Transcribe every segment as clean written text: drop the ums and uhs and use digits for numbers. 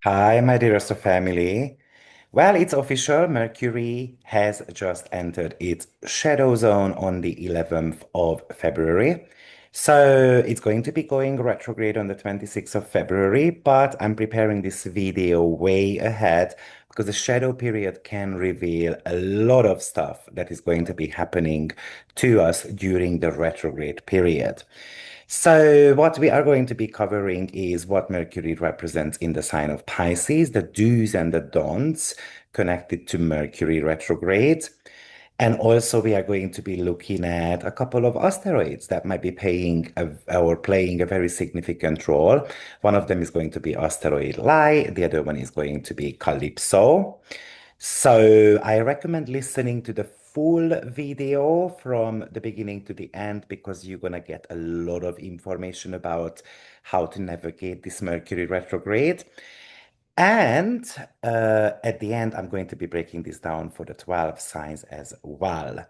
Hi, my dear Astro family. Well, it's official. Mercury has just entered its shadow zone on the 11th of February. So it's going to be going retrograde on the 26th of February, but I'm preparing this video way ahead because the shadow period can reveal a lot of stuff that is going to be happening to us during the retrograde period. So, what we are going to be covering is what Mercury represents in the sign of Pisces, the do's and the don'ts connected to Mercury retrograde. And also, we are going to be looking at a couple of asteroids that might be playing a very significant role. One of them is going to be asteroid Lie, the other one is going to be Calypso. So I recommend listening to the full video from the beginning to the end because you're going to get a lot of information about how to navigate this Mercury retrograde. And at the end, I'm going to be breaking this down for the 12 signs as well.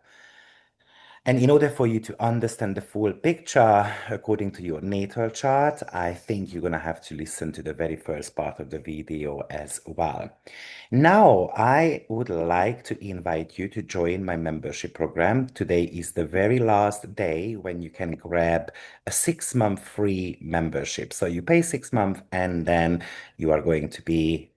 And in order for you to understand the full picture according to your natal chart, I think you're going to have to listen to the very first part of the video as well. Now, I would like to invite you to join my membership program. Today is the very last day when you can grab a 6-month free membership. So you pay 6 months and then you are going to be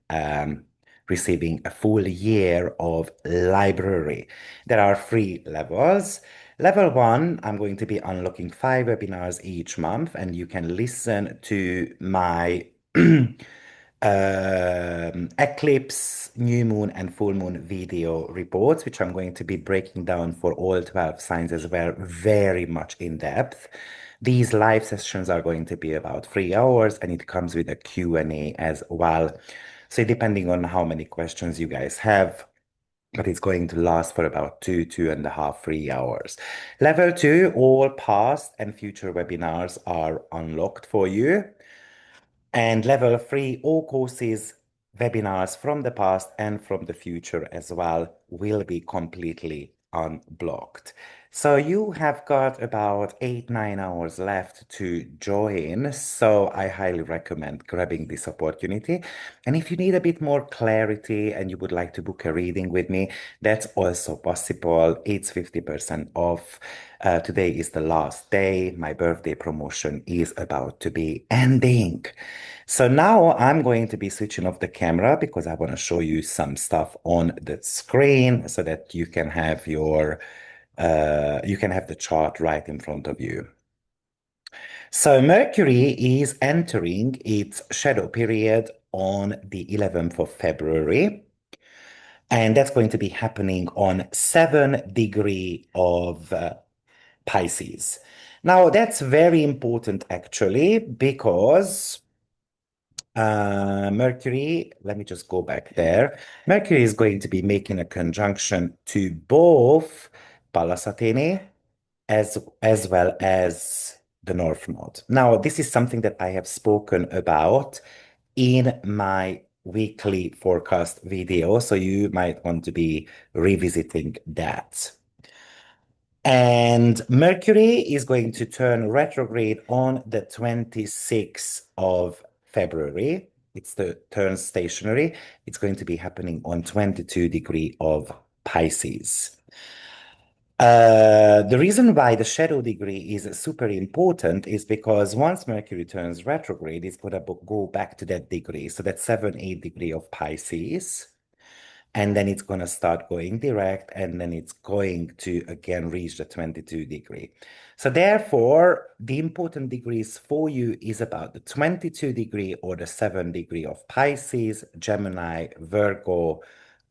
receiving a full year of library. There are 3 levels. Level 1, I'm going to be unlocking 5 webinars each month, and you can listen to my eclipse, new moon, and full moon video reports, which I'm going to be breaking down for all 12 signs as well, very much in depth. These live sessions are going to be about 3 hours, and it comes with a Q&A as well. So depending on how many questions you guys have, but it's going to last for about 2.5, 3 hours. Level 2, all past and future webinars are unlocked for you. And level 3, all courses, webinars from the past and from the future as well will be completely unblocked. So you have got about 8, 9 hours left to join. So I highly recommend grabbing this opportunity. And if you need a bit more clarity and you would like to book a reading with me, that's also possible. It's 50% off. Today is the last day. My birthday promotion is about to be ending. So now I'm going to be switching off the camera because I want to show you some stuff on the screen so that you can have the chart right in front of you. So Mercury is entering its shadow period on the 11th of February. And that's going to be happening on 7 degree of Pisces. Now, that's very important actually because Mercury, let me just go back there. Mercury is going to be making a conjunction to both Pallas Athene as well as the North Node. Now, this is something that I have spoken about in my weekly forecast video, so you might want to be revisiting that. And Mercury is going to turn retrograde on the 26th of February. It's the turn stationary. It's going to be happening on 22 degree of Pisces. The reason why the shadow degree is super important is because once Mercury turns retrograde, it's going to go back to that degree. So that's 7, 8 degree of Pisces. And then it's going to start going direct, and then it's going to again reach the 22 degree. So therefore, the important degrees for you is about the 22 degree or the 7 degree of Pisces, Gemini, Virgo,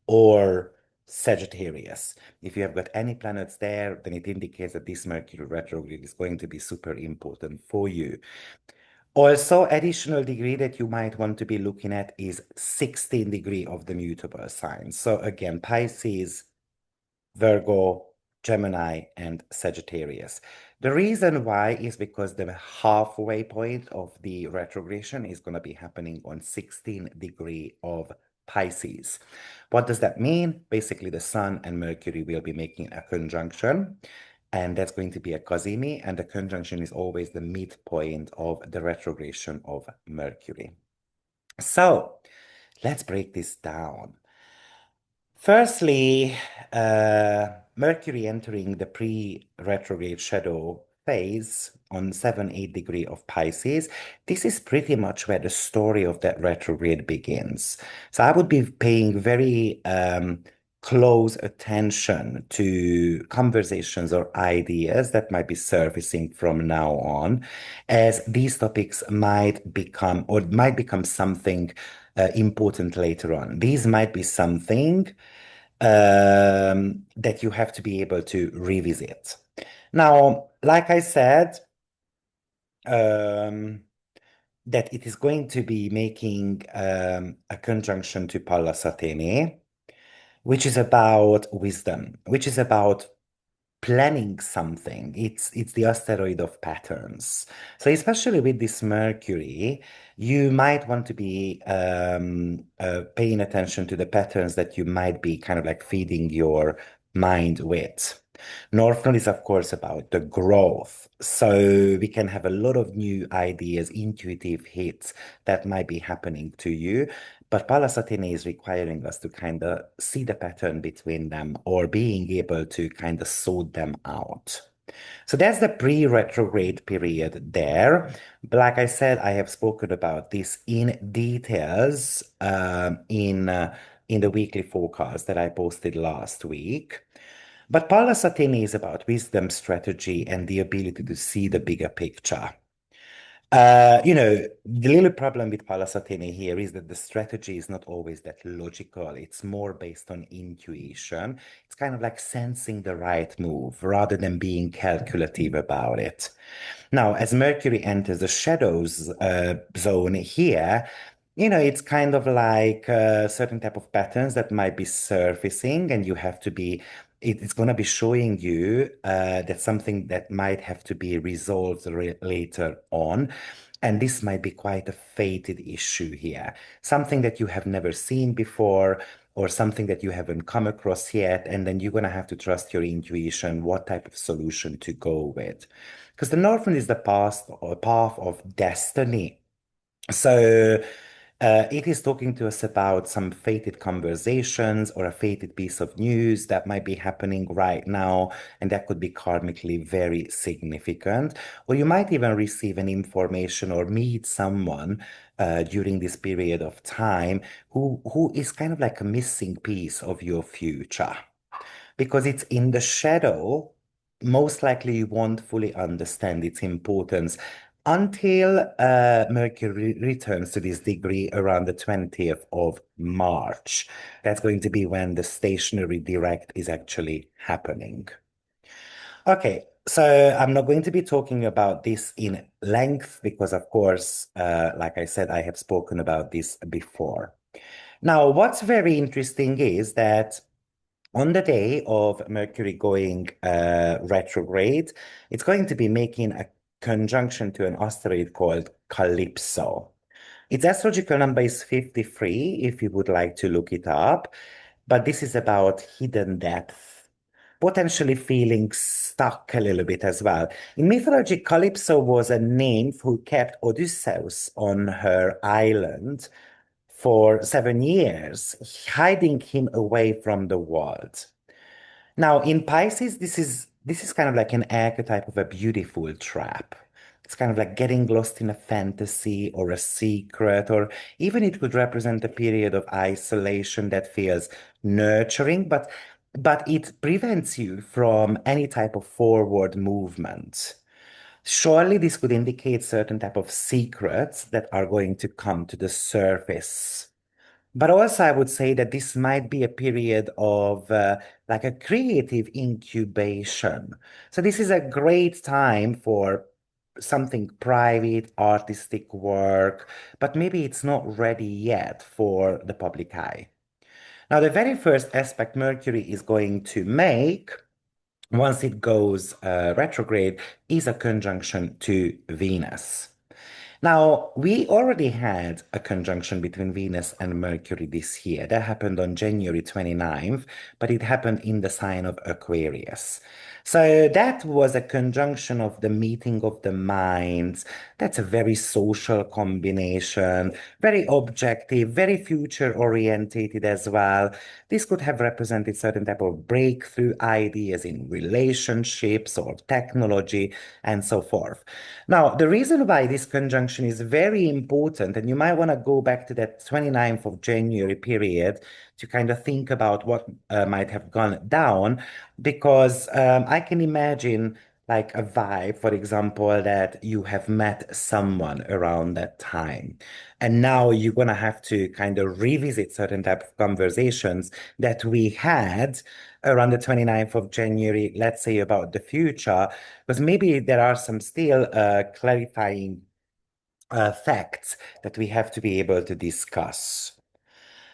or Sagittarius. If you have got any planets there, then it indicates that this Mercury retrograde is going to be super important for you. Also, additional degree that you might want to be looking at is 16 degree of the mutable signs. So again, Pisces, Virgo, Gemini, and Sagittarius. The reason why is because the halfway point of the retrogression is going to be happening on 16 degree of Pisces. What does that mean? Basically, the Sun and Mercury will be making a conjunction, and that's going to be a cazimi, and the conjunction is always the midpoint of the retrogression of Mercury. So, let's break this down. Firstly, Mercury entering the pre-retrograde shadow phase on 7-8 degree of Pisces. This is pretty much where the story of that retrograde begins. So I would be paying very close attention to conversations or ideas that might be surfacing from now on, as these topics might become something important later on. These might be something that you have to be able to revisit. Now, like I said, um, that it is going to be making a conjunction to Pallas Athene, which is about wisdom, which is about planning something. It's the asteroid of patterns. So especially with this Mercury, you might want to be paying attention to the patterns that you might be kind of like feeding your mind with. North Node is, of course, about the growth. So we can have a lot of new ideas, intuitive hits that might be happening to you. But Pallas Athene is requiring us to kind of see the pattern between them or being able to kind of sort them out. So that's the pre-retrograde period there. But like I said, I have spoken about this in details in the weekly forecast that I posted last week. But Pallas Athene is about wisdom, strategy, and the ability to see the bigger picture. The little problem with Pallas Athene here is that the strategy is not always that logical. It's more based on intuition. It's kind of like sensing the right move rather than being calculative about it. Now, as Mercury enters the shadows zone here, it's kind of like certain type of patterns that might be surfacing, and you have to be, it's going to be showing you that something that might have to be resolved later on. And this might be quite a fated issue here, something that you have never seen before, or something that you haven't come across yet. And then you're going to have to trust your intuition, what type of solution to go with. Because the Northland is the path of destiny. So it is talking to us about some fated conversations or a fated piece of news that might be happening right now, and that could be karmically very significant. Or you might even receive an information or meet someone during this period of time who is kind of like a missing piece of your future because it's in the shadow. Most likely you won't fully understand its importance until Mercury returns to this degree around the 20th of March. That's going to be when the stationary direct is actually happening. Okay, so I'm not going to be talking about this in length because, of course, like I said, I have spoken about this before. Now, what's very interesting is that on the day of Mercury going retrograde, it's going to be making a conjunction to an asteroid called Calypso. Its astrological number is 53, if you would like to look it up. But this is about hidden depth, potentially feeling stuck a little bit as well. In mythology, Calypso was a nymph who kept Odysseus on her island for 7 years, hiding him away from the world. Now, in Pisces, this is kind of like an archetype of a beautiful trap. It's kind of like getting lost in a fantasy or a secret, or even it could represent a period of isolation that feels nurturing, but it prevents you from any type of forward movement. Surely this could indicate certain type of secrets that are going to come to the surface. But also, I would say that this might be a period of like a creative incubation. So this is a great time for something private, artistic work, but maybe it's not ready yet for the public eye. Now, the very first aspect Mercury is going to make once it goes retrograde is a conjunction to Venus. Now, we already had a conjunction between Venus and Mercury this year. That happened on January 29th, but it happened in the sign of Aquarius. So that was a conjunction of the meeting of the minds. That's a very social combination, very objective, very future orientated as well. This could have represented certain type of breakthrough ideas in relationships or technology and so forth. Now, the reason why this conjunction is very important, and you might want to go back to that 29th of January period to kind of think about what might have gone down, because I can imagine like a vibe, for example, that you have met someone around that time. And now you're going to have to kind of revisit certain type of conversations that we had around the 29th of January, let's say about the future, because maybe there are some still clarifying facts that we have to be able to discuss.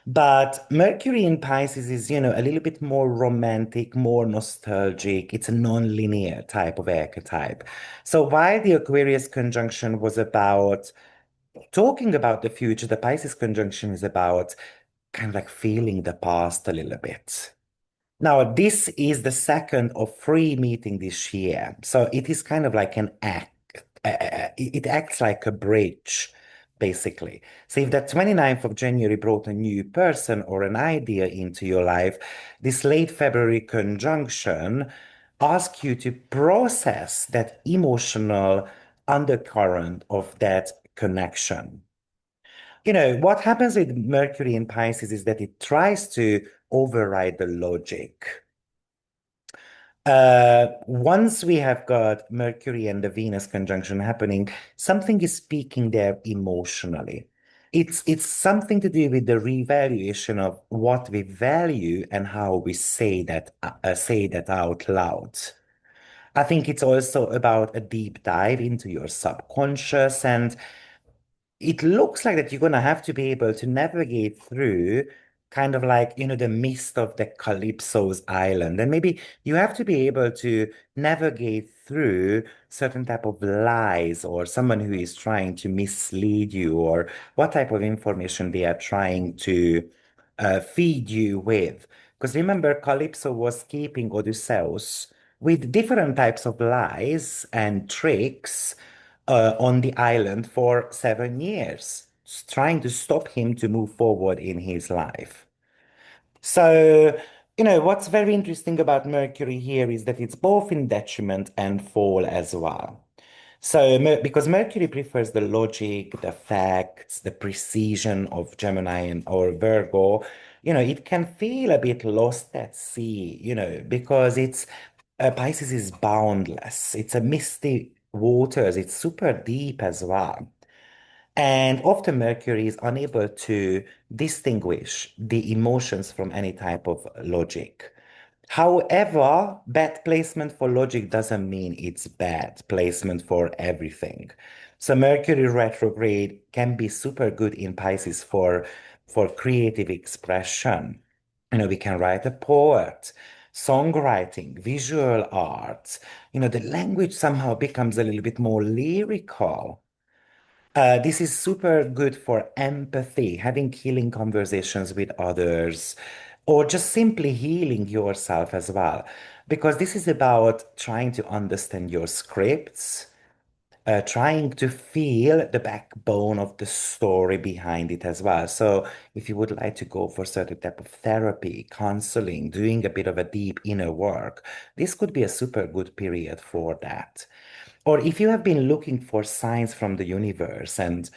But Mercury in Pisces is, a little bit more romantic, more nostalgic. It's a non-linear type of archetype. So while the Aquarius conjunction was about talking about the future, the Pisces conjunction is about kind of like feeling the past a little bit. Now, this is the second of three meeting this year. So it is kind of like an act. It acts like a bridge, basically. So if that 29th of January brought a new person or an idea into your life, this late February conjunction asks you to process that emotional undercurrent of that connection. What happens with Mercury in Pisces is that it tries to override the logic. Once we have got Mercury and the Venus conjunction happening, something is speaking there emotionally. It's something to do with the revaluation of what we value and how we say that out loud. I think it's also about a deep dive into your subconscious, and it looks like that you're going to have to be able to navigate through kind of like, the mist of the Calypso's island. And maybe you have to be able to navigate through certain type of lies or someone who is trying to mislead you or what type of information they are trying to feed you with. Because remember, Calypso was keeping Odysseus with different types of lies and tricks on the island for 7 years, trying to stop him to move forward in his life. So, what's very interesting about Mercury here is that it's both in detriment and fall as well. So, because Mercury prefers the logic, the facts, the precision of Gemini or Virgo, it can feel a bit lost at sea, because Pisces is boundless. It's a misty waters. It's super deep as well. And often Mercury is unable to distinguish the emotions from any type of logic. However, bad placement for logic doesn't mean it's bad placement for everything. So Mercury retrograde can be super good in Pisces for creative expression. We can write a poet, songwriting, visual arts. The language somehow becomes a little bit more lyrical. This is super good for empathy, having healing conversations with others, or just simply healing yourself as well. Because this is about trying to understand your scripts, trying to feel the backbone of the story behind it as well. So if you would like to go for certain type of therapy, counseling, doing a bit of a deep inner work, this could be a super good period for that. Or if you have been looking for signs from the universe and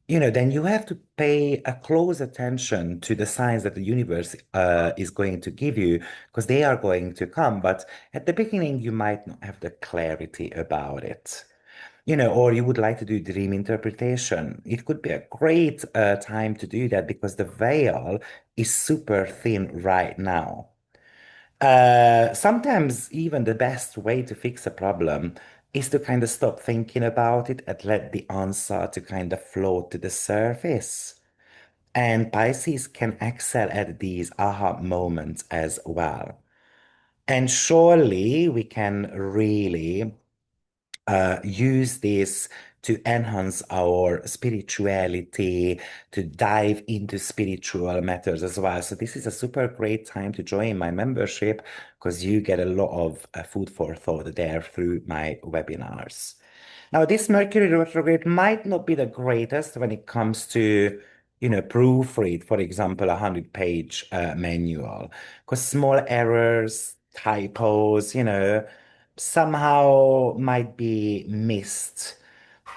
then you have to pay a close attention to the signs that the universe is going to give you because they are going to come. But at the beginning, you might not have the clarity about it. Or you would like to do dream interpretation. It could be a great time to do that because the veil is super thin right now. Sometimes even the best way to fix a problem is to kind of stop thinking about it and let the answer to kind of float to the surface. And Pisces can excel at these aha moments as well. And surely we can really use this to enhance our spirituality, to dive into spiritual matters as well. So this is a super great time to join my membership because you get a lot of food for thought there through my webinars. Now, this Mercury retrograde might not be the greatest when it comes to, proofread, for example, a 100-page manual, because small errors, typos, somehow might be missed,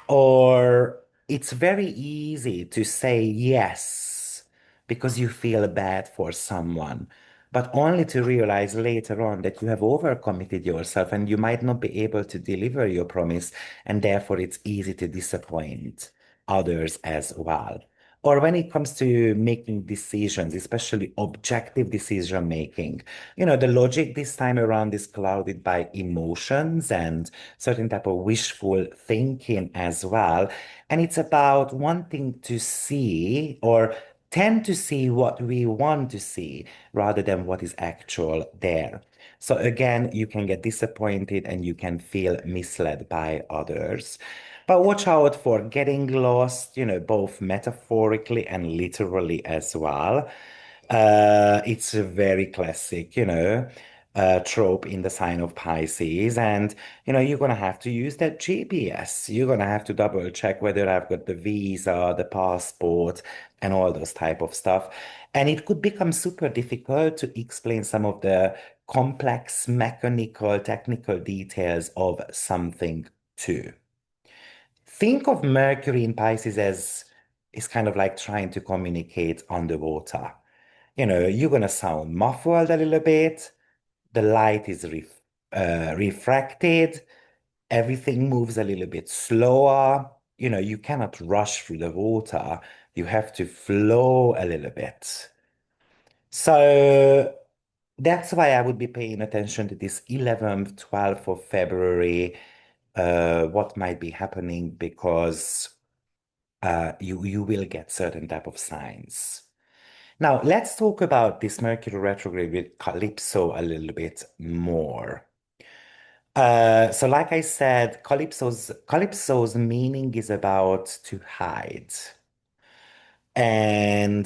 or it's very easy to say yes because you feel bad for someone, but only to realize later on that you have overcommitted yourself and you might not be able to deliver your promise, and therefore it's easy to disappoint others as well. Or when it comes to making decisions, especially objective decision making, the logic this time around is clouded by emotions and certain type of wishful thinking as well. And it's about wanting to see or tend to see what we want to see rather than what is actual there. So again, you can get disappointed and you can feel misled by others. But watch out for getting lost, both metaphorically and literally as well. It's a very classic, trope in the sign of Pisces. And, you're going to have to use that GPS. You're going to have to double check whether I've got the visa, the passport, and all those type of stuff. And it could become super difficult to explain some of the complex mechanical, technical details of something too. Think of Mercury in Pisces as is kind of like trying to communicate underwater. You're going to sound muffled a little bit. The light is refracted. Everything moves a little bit slower. You cannot rush through the water. You have to flow a little bit. So that's why I would be paying attention to this 11th, 12th of February, what might be happening because you will get certain type of signs. Now, let's talk about this Mercury retrograde with Calypso a little bit more. So like I said, Calypso's meaning is about to hide. And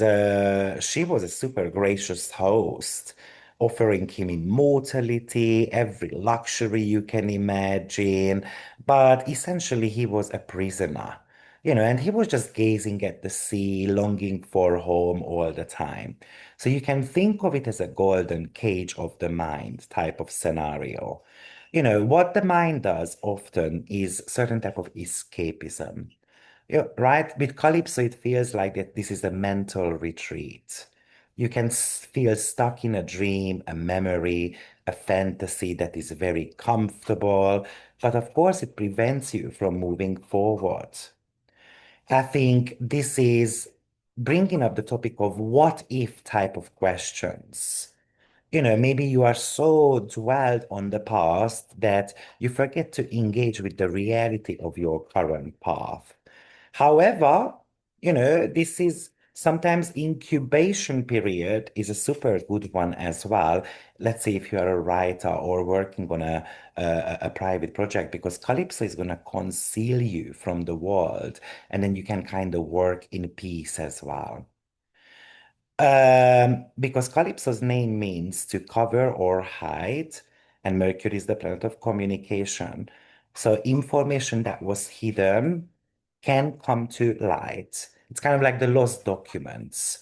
she was a super gracious host, offering him immortality, every luxury you can imagine. But essentially, he was a prisoner, and he was just gazing at the sea, longing for home all the time. So you can think of it as a golden cage of the mind type of scenario. What the mind does often is certain type of escapism. Yeah, right. With Calypso, it feels like that this is a mental retreat. You can feel stuck in a dream, a memory, a fantasy that is very comfortable, but of course, it prevents you from moving forward. I think this is bringing up the topic of what if type of questions. Maybe you are so dwelled on the past that you forget to engage with the reality of your current path. However, this is sometimes incubation period is a super good one as well. Let's say if you are a writer or working on a private project, because Calypso is going to conceal you from the world, and then you can kind of work in peace as well. Because Calypso's name means to cover or hide, and Mercury is the planet of communication. So information that was hidden can come to light. It's kind of like the lost documents.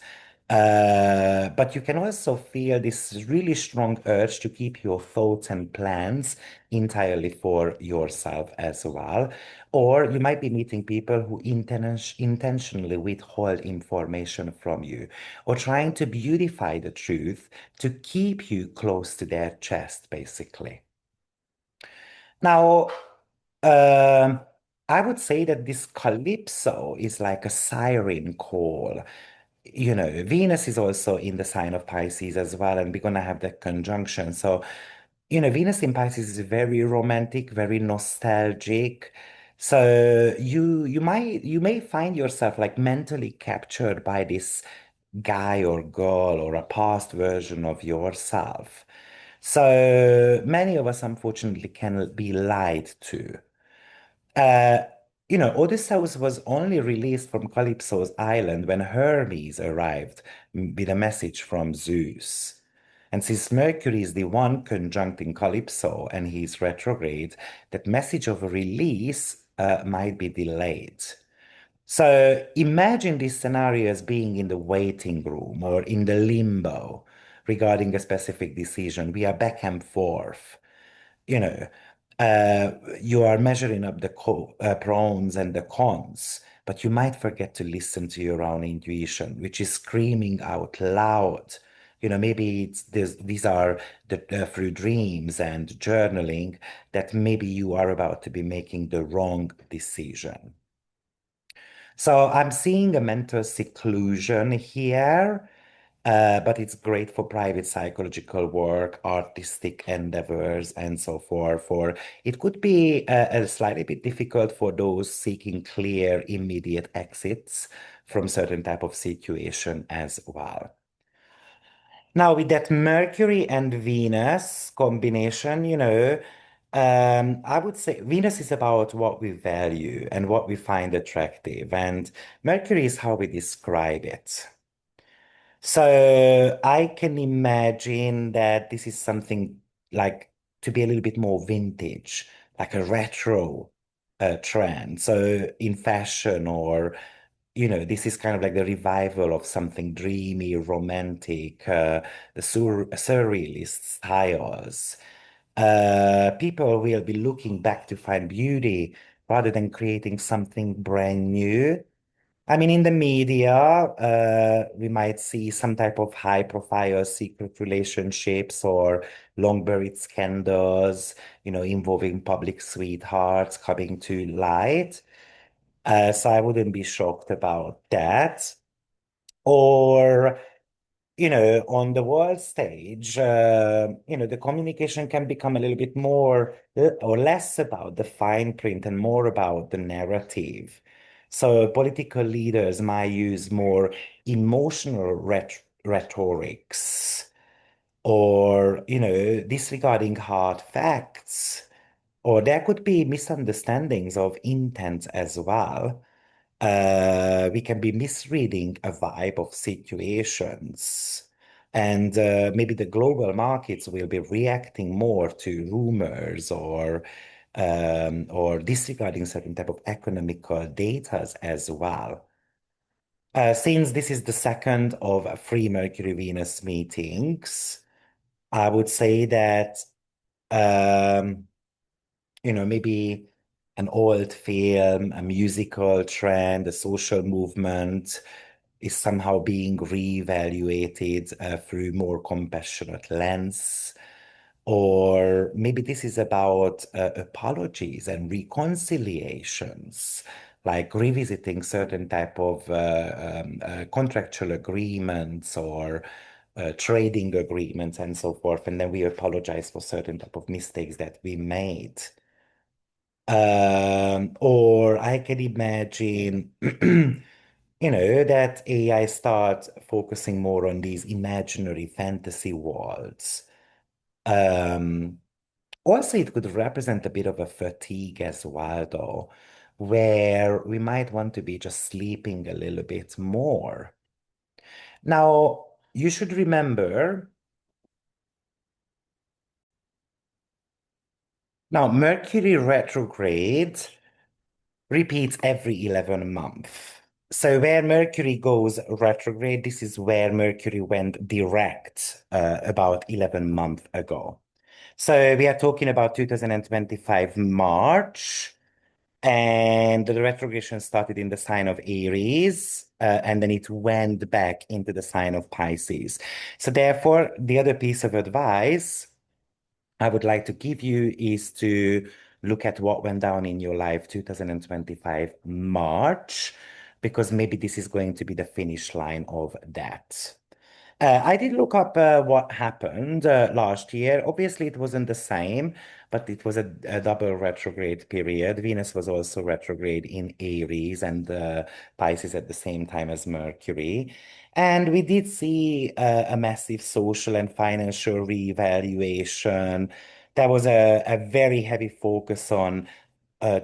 But you can also feel this really strong urge to keep your thoughts and plans entirely for yourself as well. Or you might be meeting people who intentionally withhold information from you or trying to beautify the truth to keep you close to their chest, basically. Now, um, I would say that this calypso is like a siren call. Venus is also in the sign of Pisces as well, and we're gonna have that conjunction. So, Venus in Pisces is very romantic, very nostalgic. So you may find yourself like mentally captured by this guy or girl or a past version of yourself. So many of us, unfortunately, can be lied to. Uh, Odysseus was only released from Calypso's island when Hermes arrived with a message from Zeus. And since Mercury is the one conjuncting Calypso and he's retrograde, that message of release might be delayed. So imagine this scenario as being in the waiting room or in the limbo regarding a specific decision. We are back and forth. You know, you are measuring up the pros and the cons, but you might forget to listen to your own intuition, which is screaming out loud. Maybe these are through dreams and journaling that maybe you are about to be making the wrong decision. So I'm seeing a mental seclusion here, but it's great for private psychological work, artistic endeavors, and so forth. For it could be a slightly bit difficult for those seeking clear, immediate exits from certain type of situation as well. Now, with that Mercury and Venus combination, I would say Venus is about what we value and what we find attractive, and Mercury is how we describe it. So I can imagine that this is something like to be a little bit more vintage, like a retro trend. So in fashion or this is kind of like the revival of something dreamy, romantic, the surrealist styles. People will be looking back to find beauty rather than creating something brand new. I mean, in the media, we might see some type of high-profile secret relationships or long-buried scandals, involving public sweethearts coming to light. So I wouldn't be shocked about that. Or, on the world stage, the communication can become a little bit more or less about the fine print and more about the narrative. So political leaders might use more emotional rhetorics or, disregarding hard facts. Or there could be misunderstandings of intent as well. We can be misreading a vibe of situations. And maybe the global markets will be reacting more to rumors or disregarding certain type of economical data as well. Since this is the second of three Mercury-Venus meetings, I would say that um, maybe an old film, a musical trend, a social movement is somehow being reevaluated through more compassionate lens. Or maybe this is about apologies and reconciliations, like revisiting certain type of contractual agreements or trading agreements and so forth. And then we apologize for certain type of mistakes that we made. Or I can imagine, that AI starts focusing more on these imaginary fantasy worlds. Um, Also, it could represent a bit of a fatigue as well, though, where we might want to be just sleeping a little bit more. Now, you should remember, now, Mercury retrograde repeats every 11 months. So where Mercury goes retrograde, this is where Mercury went direct about 11 months ago. So we are talking about 2025 March, and the retrogression started in the sign of Aries, and then it went back into the sign of Pisces. So therefore, the other piece of advice I would like to give you is to look at what went down in your life 2025 March, because maybe this is going to be the finish line of that. I did look up what happened last year. Obviously, it wasn't the same, but it was a double retrograde period. Venus was also retrograde in Aries and Pisces at the same time as Mercury. And we did see a massive social and financial reevaluation. There was a very heavy focus on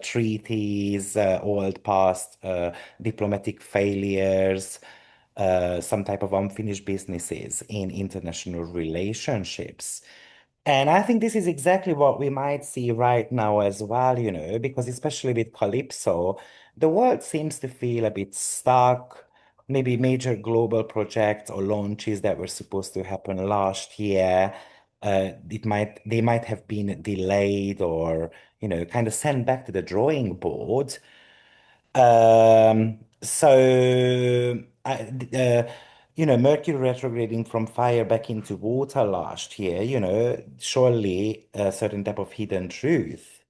treaties, old past diplomatic failures, some type of unfinished businesses in international relationships. And I think this is exactly what we might see right now as well, because especially with Calypso, the world seems to feel a bit stuck. Maybe major global projects or launches that were supposed to happen last year, they might have been delayed or, kind of sent back to the drawing board. Mercury retrograding from fire back into water last year, surely a certain type of hidden truth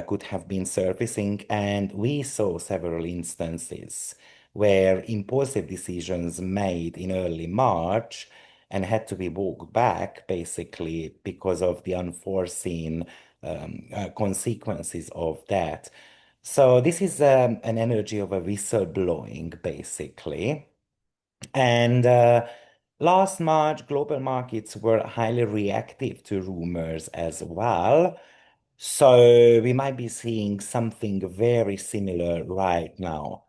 could have been surfacing. And we saw several instances where impulsive decisions made in early March and had to be walked back basically because of the unforeseen consequences of that. So this is an energy of a whistle blowing, basically. And last March, global markets were highly reactive to rumors as well. So we might be seeing something very similar right now.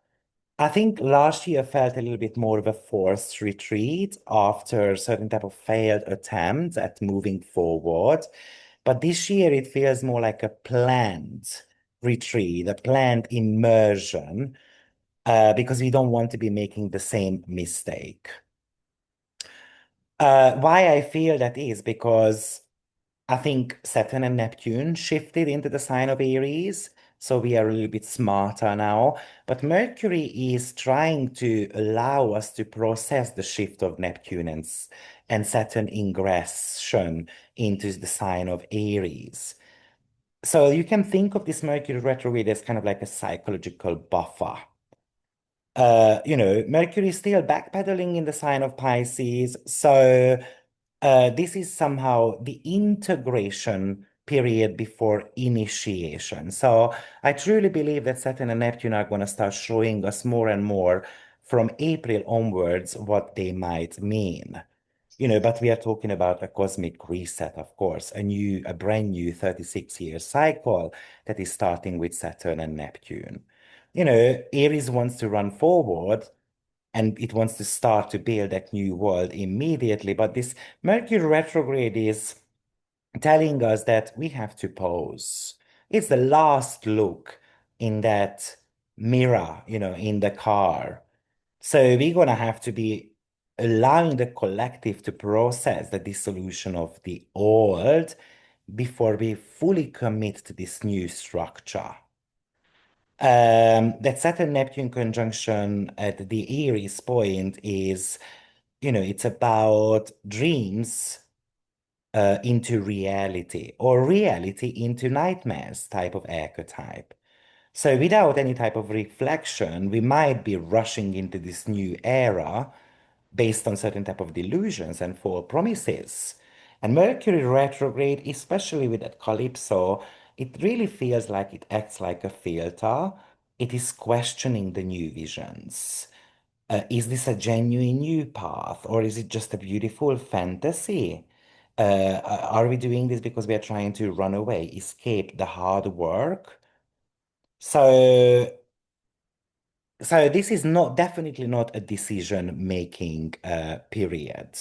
I think last year felt a little bit more of a forced retreat after a certain type of failed attempts at moving forward. But this year it feels more like a planned retreat, a planned immersion, because we don't want to be making the same mistake. Why I feel that is because I think Saturn and Neptune shifted into the sign of Aries, so we are a little bit smarter now. But Mercury is trying to allow us to process the shift of Neptune and Saturn ingression into the sign of Aries. So you can think of this Mercury retrograde as kind of like a psychological buffer. Mercury is still backpedaling in the sign of Pisces. So this is somehow the integration period before initiation. So I truly believe that Saturn and Neptune are going to start showing us more and more from April onwards what they might mean. But we are talking about a cosmic reset, of course, a brand new 36-year cycle that is starting with Saturn and Neptune. Aries wants to run forward and it wants to start to build that new world immediately. But this Mercury retrograde is telling us that we have to pause. It's the last look in that mirror, in the car. So we're going to have to be allowing the collective to process the dissolution of the old before we fully commit to this new structure. That Saturn-Neptune conjunction at the Aries point is, it's about dreams into reality or reality into nightmares type of archetype. So without any type of reflection, we might be rushing into this new era based on certain type of delusions and false promises. And Mercury retrograde, especially with that Calypso, it really feels like it acts like a filter. It is questioning the new visions. Is this a genuine new path, or is it just a beautiful fantasy? Are we doing this because we are trying to run away, escape the hard work? So, so this is not definitely not a decision-making period.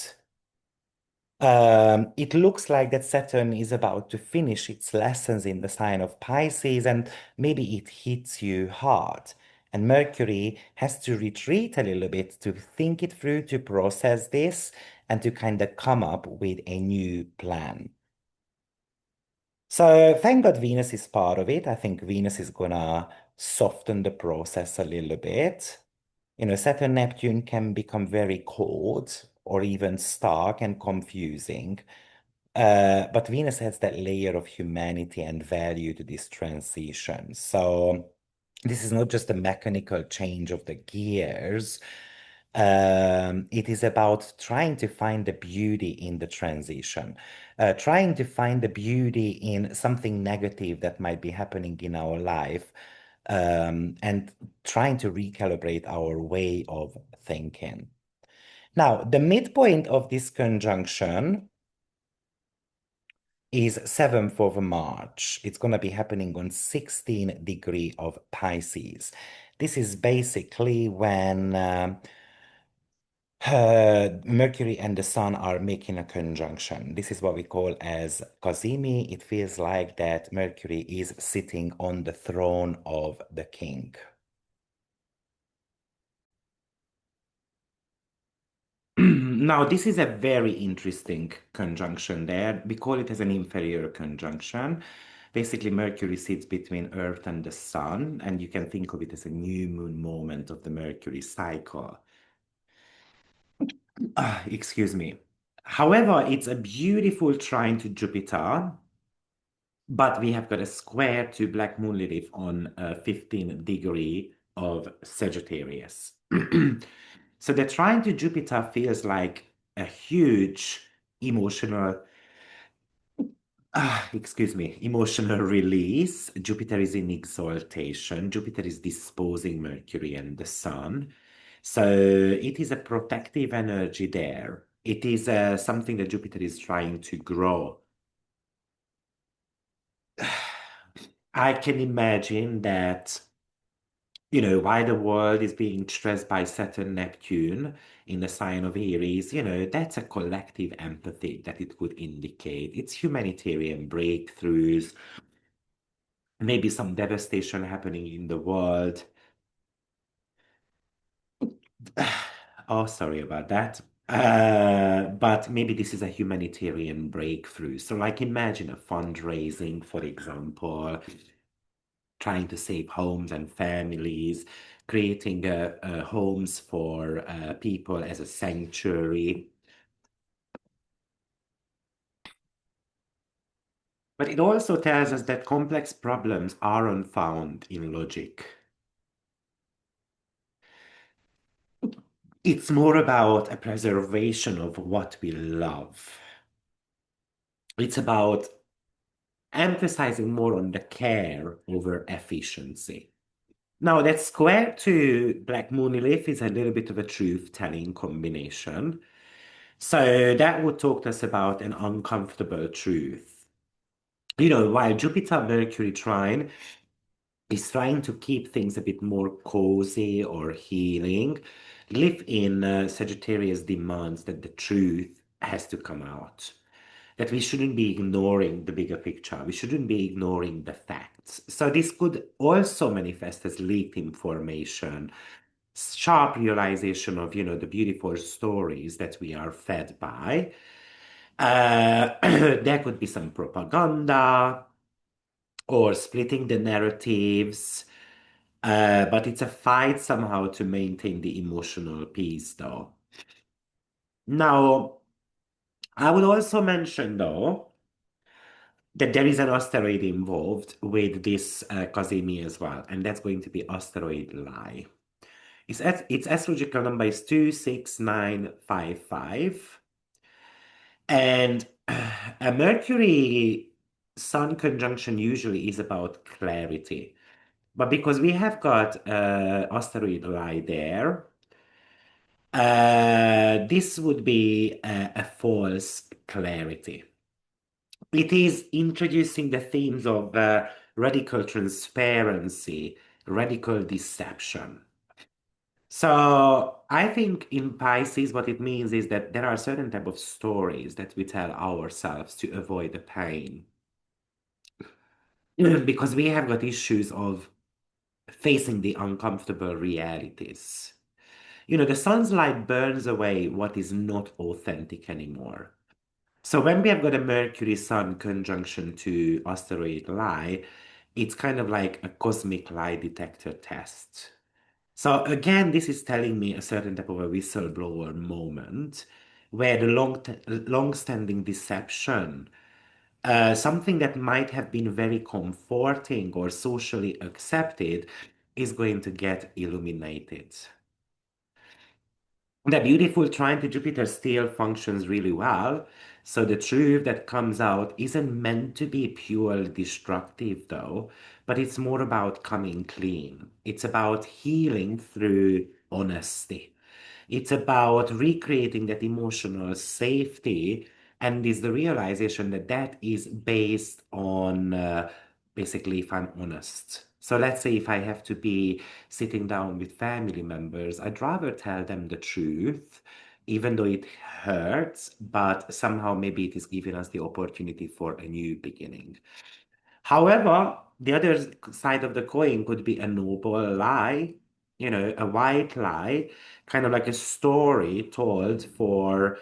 It looks like that Saturn is about to finish its lessons in the sign of Pisces, and maybe it hits you hard. And Mercury has to retreat a little bit to think it through, to process this, and to kind of come up with a new plan. So thank God Venus is part of it. I think Venus is gonna soften the process a little bit. Saturn Neptune can become very cold or even stark and confusing. But Venus has that layer of humanity and value to this transition. So this is not just a mechanical change of the gears. It is about trying to find the beauty in the transition, trying to find the beauty in something negative that might be happening in our life, and trying to recalibrate our way of thinking. Now, the midpoint of this conjunction is 7th of March. It's going to be happening on 16 degree of Pisces. This is basically when Mercury and the Sun are making a conjunction. This is what we call as Cazimi. It feels like that Mercury is sitting on the throne of the king. Now, this is a very interesting conjunction there. We call it as an inferior conjunction. Basically, Mercury sits between Earth and the Sun, and you can think of it as a new moon moment of the Mercury cycle. Excuse me. However, it's a beautiful trine to Jupiter, but we have got a square to Black Moon Lilith on 15 degree of Sagittarius. So the trine to Jupiter feels like a huge emotional, excuse me, emotional release. Jupiter is in exaltation. Jupiter is disposing Mercury and the Sun. So it is a protective energy there. It is something that Jupiter is trying to grow. I can imagine that, while the world is being stressed by Saturn, Neptune in the sign of Aries, that's a collective empathy that it could indicate. It's humanitarian breakthroughs, maybe some devastation happening in the world. Oh, sorry about that. But maybe this is a humanitarian breakthrough. So, like, imagine a fundraising, for example, trying to save homes and families, creating homes for people as a sanctuary. But it also tells us that complex problems aren't found in logic. It's more about a preservation of what we love. It's about emphasizing more on the care over efficiency. Now, that square to Black Moon Elif is a little bit of a truth-telling combination. So that would talk to us about an uncomfortable truth. While Jupiter Mercury trine is trying to keep things a bit more cozy or healing, live in Sagittarius demands that the truth has to come out. That we shouldn't be ignoring the bigger picture. We shouldn't be ignoring the facts. So this could also manifest as leaked information, sharp realization of, the beautiful stories that we are fed by. There could be some propaganda or splitting the narratives, but it's a fight somehow to maintain the emotional peace, though. Now, I would also mention, though, that there is an asteroid involved with this Kazemi as well, and that's going to be asteroid Lie. Its astrological number is 26955, and a Mercury Sun conjunction usually is about clarity. But because we have got asteroid Lie there, this would be a false clarity. It is introducing the themes of radical transparency, radical deception. So I think in Pisces, what it means is that there are certain type of stories that we tell ourselves to avoid the pain. Because we have got issues of facing the uncomfortable realities. The sun's light burns away what is not authentic anymore. So when we have got a Mercury Sun conjunction to asteroid Lie, it's kind of like a cosmic lie detector test. So again, this is telling me a certain type of a whistleblower moment where the long-standing deception, something that might have been very comforting or socially accepted, is going to get illuminated. The beautiful trine to Jupiter still functions really well. So the truth that comes out isn't meant to be purely destructive, though, but it's more about coming clean. It's about healing through honesty. It's about recreating that emotional safety And is the realization that that is based on basically if I'm honest. So let's say if I have to be sitting down with family members, I'd rather tell them the truth, even though it hurts, but somehow maybe it is giving us the opportunity for a new beginning. However, the other side of the coin could be a noble lie, a white lie, kind of like a story told for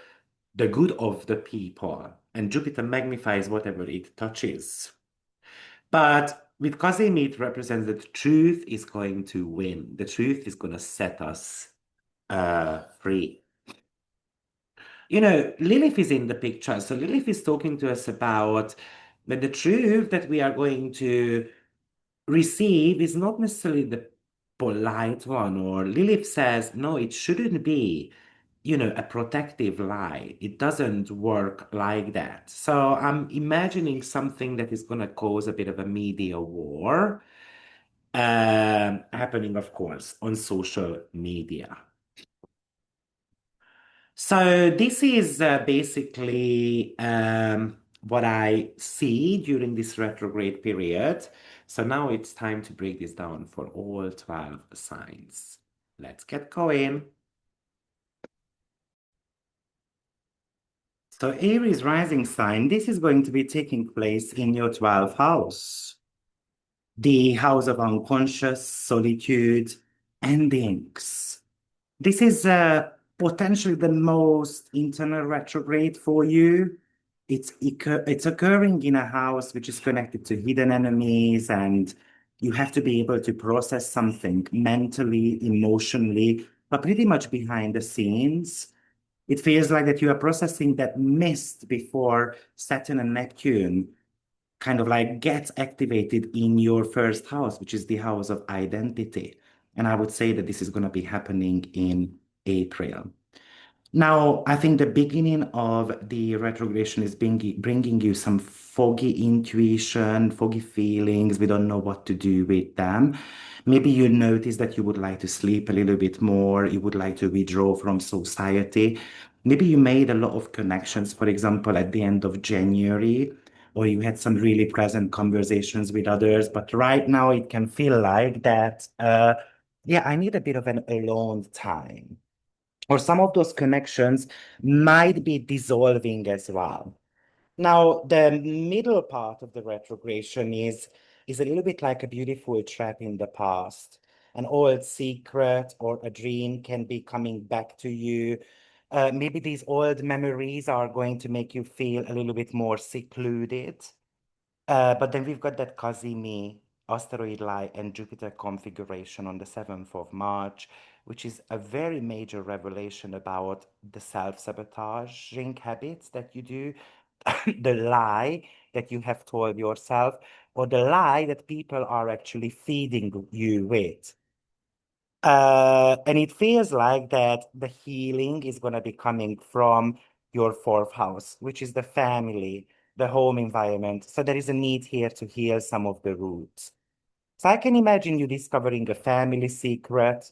the good of the people. And Jupiter magnifies whatever it touches. But with Kazemi, it represents that the truth is going to win. The truth is going to set us free. Lilith is in the picture. So Lilith is talking to us about that the truth that we are going to receive is not necessarily the polite one, or Lilith says, no, it shouldn't be, a protective lie. It doesn't work like that. So I'm imagining something that is going to cause a bit of a media war, happening, of course, on social media. So this is basically what I see during this retrograde period. So now it's time to break this down for all 12 signs. Let's get going. So Aries rising sign, this is going to be taking place in your 12th house, the house of unconscious, solitude, endings. This is potentially the most internal retrograde for you. It's occurring in a house which is connected to hidden enemies, and you have to be able to process something mentally, emotionally, but pretty much behind the scenes. It feels like that you are processing that mist before Saturn and Neptune kind of like gets activated in your first house, which is the house of identity. And I would say that this is going to be happening in April. Now, I think the beginning of the retrogression is bringing you some foggy intuition, foggy feelings. We don't know what to do with them. Maybe you notice that you would like to sleep a little bit more. You would like to withdraw from society. Maybe you made a lot of connections, for example, at the end of January, or you had some really pleasant conversations with others. But right now, it can feel like that, yeah, I need a bit of an alone time, or some of those connections might be dissolving as well. Now, the middle part of the retrogression is a little bit like a beautiful trap in the past. An old secret or a dream can be coming back to you. Maybe these old memories are going to make you feel a little bit more secluded. But then we've got that Kazimi asteroid lie and Jupiter configuration on the 7th of March, which is a very major revelation about the self-sabotaging habits that you do, the lie that you have told yourself, or the lie that people are actually feeding you with. And it feels like that the healing is going to be coming from your fourth house, which is the family, the home environment. So there is a need here to heal some of the roots. So I can imagine you discovering a family secret.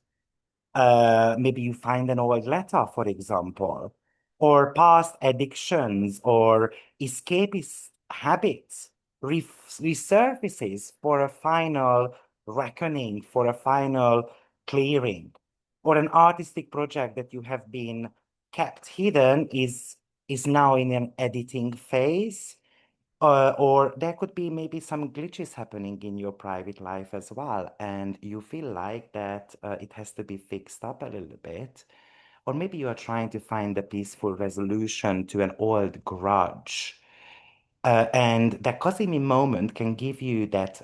Maybe you find an old letter, for example, or past addictions or escapist habits resurfaces for a final reckoning, for a final clearing, or an artistic project that you have been kept hidden is now in an editing phase. Or there could be maybe some glitches happening in your private life as well, and you feel like that it has to be fixed up a little bit. Or maybe you are trying to find a peaceful resolution to an old grudge. And that Cosimi moment can give you that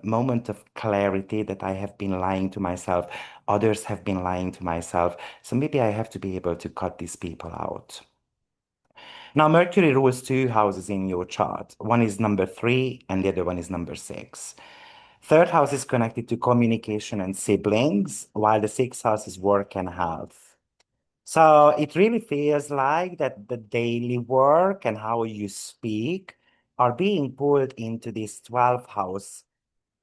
moment of clarity that I have been lying to myself, others have been lying to myself. So maybe I have to be able to cut these people out. Now, Mercury rules two houses in your chart. One is number 3, and the other one is number 6. Third house is connected to communication and siblings, while the sixth house is work and health. So it really feels like that the daily work and how you speak are being pulled into this 12th house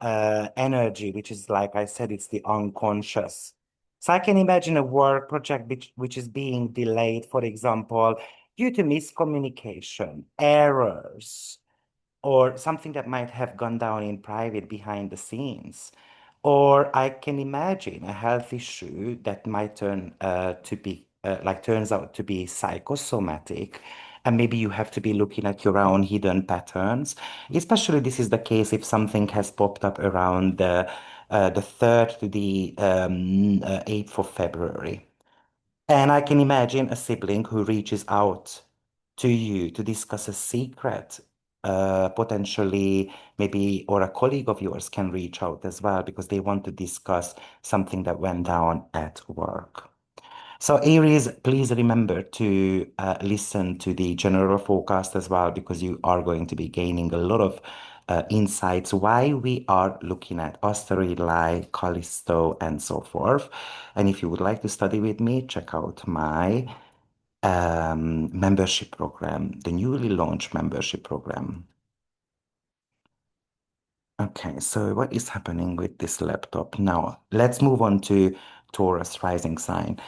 energy, which is, like I said, it's the unconscious. So I can imagine a work project which is being delayed, for example. due to miscommunication, errors, or something that might have gone down in private behind the scenes. Or I can imagine a health issue that might turns out to be psychosomatic. And maybe you have to be looking at your own hidden patterns. Especially this is the case if something has popped up around the 3rd to the 8th of February. And I can imagine a sibling who reaches out to you to discuss a secret, potentially maybe, or a colleague of yours can reach out as well because they want to discuss something that went down at work. So, Aries, please remember to listen to the general forecast as well because you are going to be gaining a lot of insights why we are looking at asteroid like Callisto and so forth. And if you would like to study with me, check out my membership program, the newly launched membership program. Okay, so what is happening with this laptop now? Let's move on to Taurus rising sign.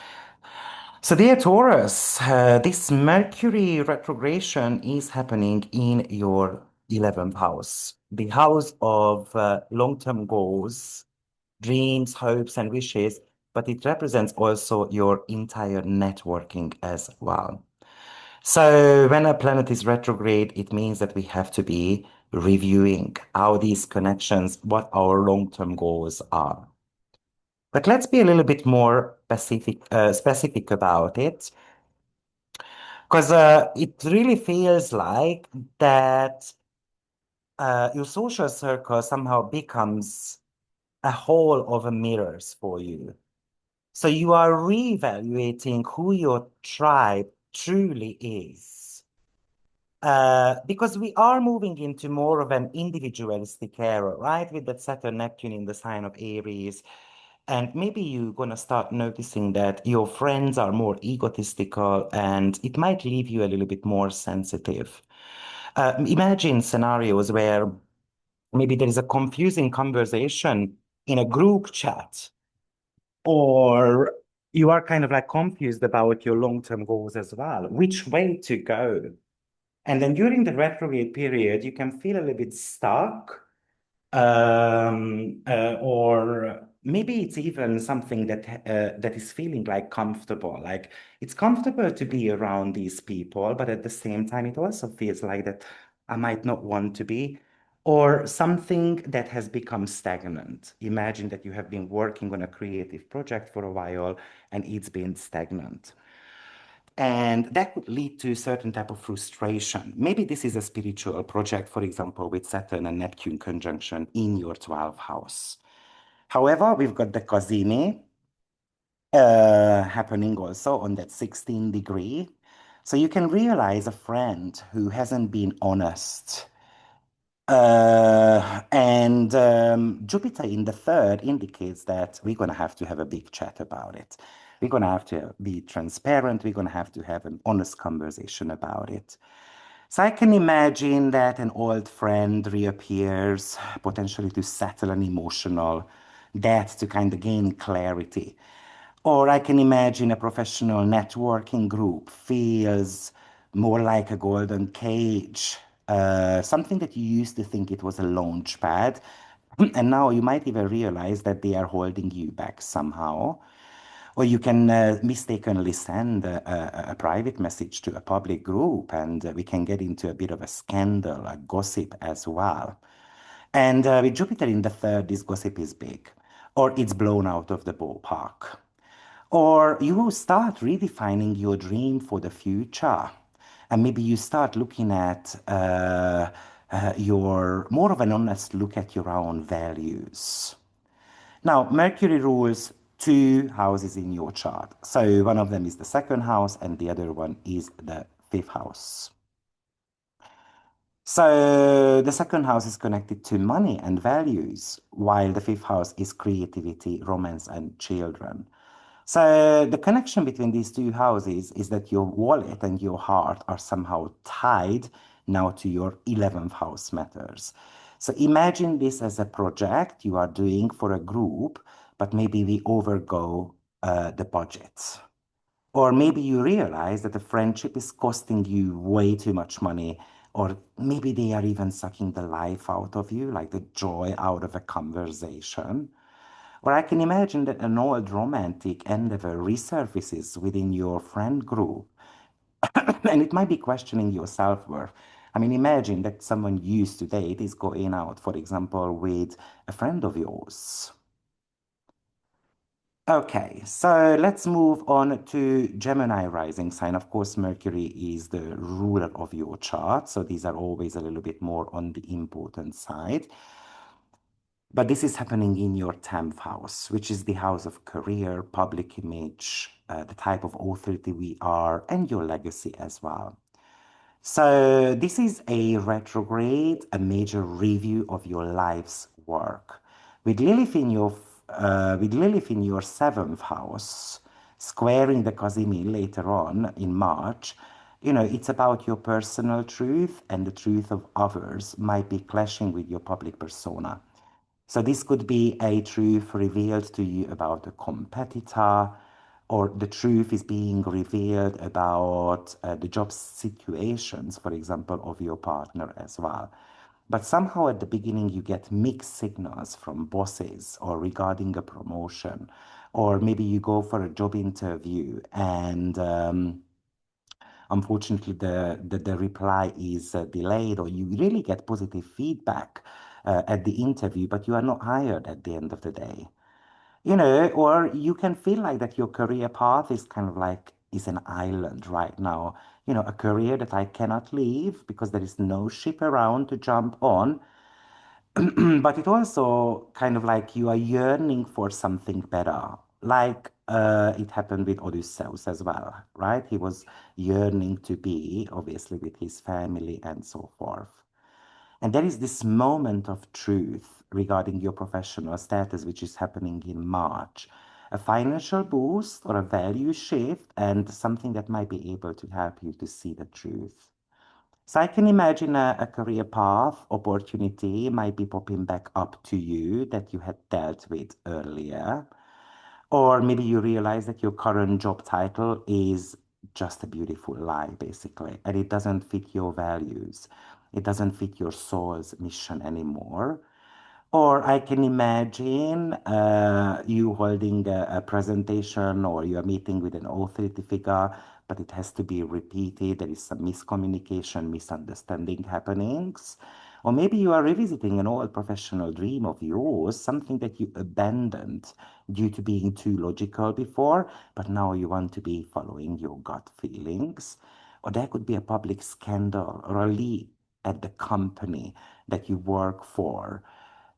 So, dear Taurus, this Mercury retrogression is happening in your 11th house, the house of long-term goals, dreams, hopes, and wishes, but it represents also your entire networking as well. So, when a planet is retrograde, it means that we have to be reviewing how these connections, what our long-term goals are. But let's be a little bit more specific about it. Because it really feels like that your social circle somehow becomes a whole of mirrors for you. So you are reevaluating who your tribe truly is. Because we are moving into more of an individualistic era, right? With that Saturn Neptune in the sign of Aries. And maybe you're going to start noticing that your friends are more egotistical and it might leave you a little bit more sensitive. Imagine scenarios where maybe there is a confusing conversation in a group chat, or you are kind of like confused about your long-term goals as well, which way to go. And then during the retrograde period, you can feel a little bit stuck, or maybe it's even something that is feeling like comfortable. Like it's comfortable to be around these people, but at the same time, it also feels like that I might not want to be, or something that has become stagnant. Imagine that you have been working on a creative project for a while and it's been stagnant. And that could lead to a certain type of frustration. Maybe this is a spiritual project, for example, with Saturn and Neptune conjunction in your 12th house. However, we've got the Cazimi happening also on that 16 degree. So you can realize a friend who hasn't been honest. And Jupiter in the third indicates that we're going to have a big chat about it. We're going to have to be transparent. We're going to have to have an honest conversation about it. So I can imagine that an old friend reappears, potentially to settle an emotional debt, to kind of gain clarity. Or I can imagine a professional networking group feels more like a golden cage, something that you used to think it was a launch pad. And now you might even realize that they are holding you back somehow. Or you can mistakenly send a private message to a public group, and we can get into a bit of a scandal, a gossip as well. And with Jupiter in the third, this gossip is big, or it's blown out of the ballpark. Or you start redefining your dream for the future. And maybe you start looking at your more of an honest look at your own values. Now, Mercury rules two houses in your chart. So one of them is the second house, and the other one is the fifth house. So the second house is connected to money and values, while the fifth house is creativity, romance, and children. So the connection between these two houses is that your wallet and your heart are somehow tied now to your 11th house matters. So imagine this as a project you are doing for a group, but maybe we overgo the budget. Or maybe you realize that the friendship is costing you way too much money, or maybe they are even sucking the life out of you, like the joy out of a conversation. Or I can imagine that an old romantic endeavor resurfaces within your friend group, and it might be questioning your self-worth. I mean, imagine that someone you used to date is going out, for example, with a friend of yours. Okay, so let's move on to Gemini rising sign. Of course, Mercury is the ruler of your chart, so these are always a little bit more on the important side. But this is happening in your 10th house, which is the house of career, public image, the type of authority we are, and your legacy as well. So this is a retrograde, a major review of your life's work. With Lilith in your seventh house, squaring the Cosimi later on in March, it's about your personal truth, and the truth of others might be clashing with your public persona. So this could be a truth revealed to you about a competitor, or the truth is being revealed about the job situations, for example, of your partner as well. But somehow at the beginning, you get mixed signals from bosses or regarding a promotion, or maybe you go for a job interview and unfortunately the reply is delayed, or you really get positive feedback at the interview, but you are not hired at the end of the day. Or you can feel like that your career path is kind of like is an island right now. A career that I cannot leave because there is no ship around to jump on. But it also kind of like you are yearning for something better. Like it happened with Odysseus as well, right? He was yearning to be, obviously, with his family and so forth. And there is this moment of truth regarding your professional status, which is happening in March. A financial boost or a value shift, and something that might be able to help you to see the truth. So I can imagine a career path opportunity might be popping back up to you that you had dealt with earlier. Or maybe you realize that your current job title is just a beautiful lie, basically, and it doesn't fit your values. It doesn't fit your soul's mission anymore. Or I can imagine you holding a presentation, or you are meeting with an authority figure, but it has to be repeated. There is some miscommunication, misunderstanding happenings. Or maybe you are revisiting an old professional dream of yours, something that you abandoned due to being too logical before, but now you want to be following your gut feelings. Or there could be a public scandal or a leak at the company that you work for,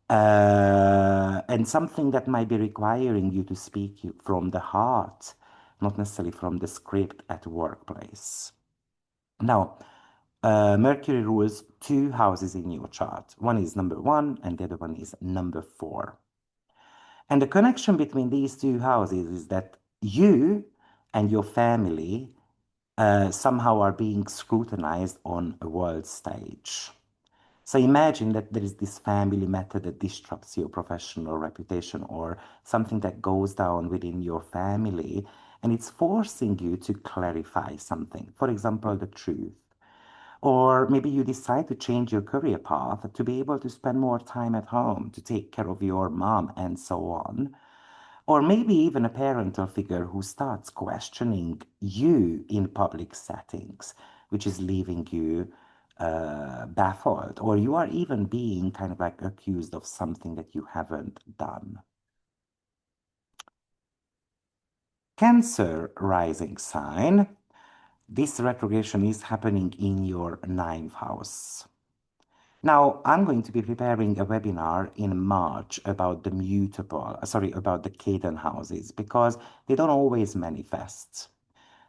and something that might be requiring you to speak from the heart, not necessarily from the script at workplace. Now, Mercury rules two houses in your chart. One is number one, and the other one is number four. And the connection between these two houses is that you and your family somehow are being scrutinized on a world stage. So imagine that there is this family matter that disrupts your professional reputation, or something that goes down within your family, and it's forcing you to clarify something. For example, the truth. Or maybe you decide to change your career path to be able to spend more time at home, to take care of your mom, and so on. Or maybe even a parental figure who starts questioning you in public settings, which is leaving you baffled, or you are even being kind of like accused of something that you haven't done. Cancer rising sign. This retrogression is happening in your ninth house. Now, I'm going to be preparing a webinar in March about the about the Cadence houses, because they don't always manifest.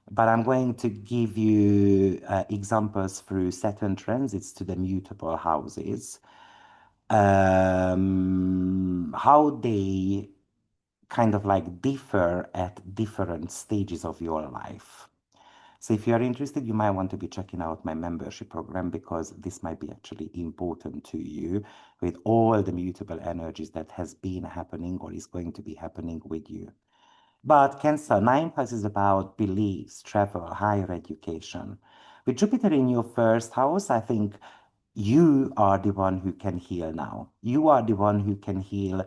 But I'm going to give you examples through Saturn transits to the mutable houses, how they kind of like differ at different stages of your life. So if you are interested, you might want to be checking out my membership program, because this might be actually important to you with all the mutable energies that has been happening or is going to be happening with you. But Cancer, ninth house is about beliefs, travel, higher education. With Jupiter in your first house, I think you are the one who can heal now. You are the one who can heal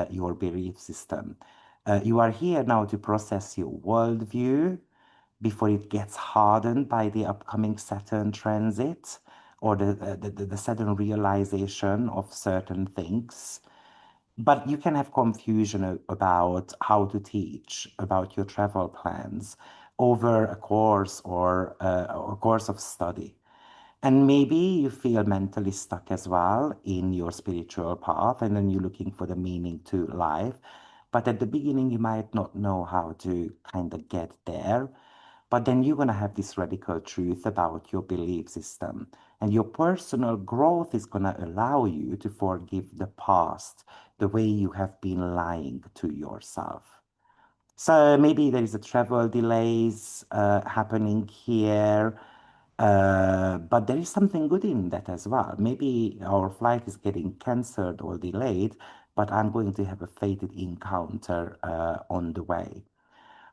your belief system. You are here now to process your worldview before it gets hardened by the upcoming Saturn transit or the sudden realization of certain things. But you can have confusion about how to teach, about your travel plans over a course or a course of study. And maybe you feel mentally stuck as well in your spiritual path, and then you're looking for the meaning to life. But at the beginning, you might not know how to kind of get there. But then you're going to have this radical truth about your belief system. And your personal growth is going to allow you to forgive the past, the way you have been lying to yourself. So maybe there is a travel delays happening here, but there is something good in that as well. Maybe our flight is getting cancelled or delayed, but I'm going to have a fated encounter on the way.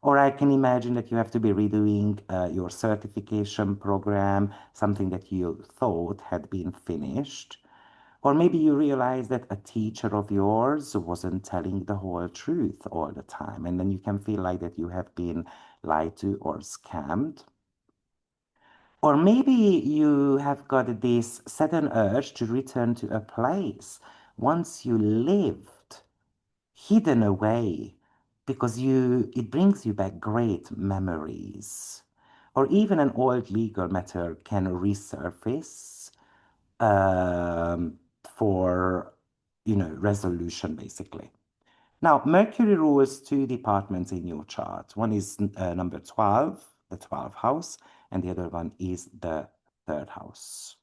Or I can imagine that you have to be redoing your certification program, something that you thought had been finished. Or maybe you realize that a teacher of yours wasn't telling the whole truth all the time, and then you can feel like that you have been lied to or scammed. Or maybe you have got this sudden urge to return to a place once you lived, hidden away, because it brings you back great memories. Or even an old legal matter can resurface for resolution basically. Now, Mercury rules two departments in your chart. One is number 12, the 12th house, and the other one is the third house.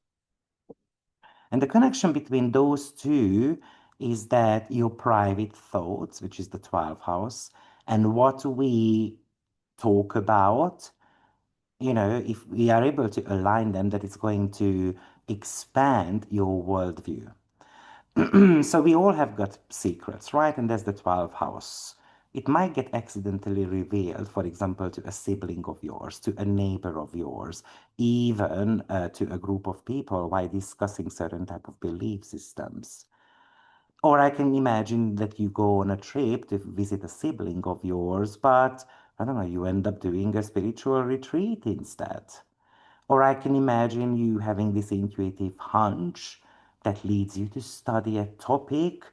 And the connection between those two is that your private thoughts, which is the 12th house, and what we talk about, if we are able to align them, that it's going to expand your worldview. So we all have got secrets, right? And that's the 12th house. It might get accidentally revealed, for example, to a sibling of yours, to a neighbor of yours, even to a group of people while discussing certain type of belief systems. Or I can imagine that you go on a trip to visit a sibling of yours, but I don't know, you end up doing a spiritual retreat instead. Or I can imagine you having this intuitive hunch that leads you to study a topic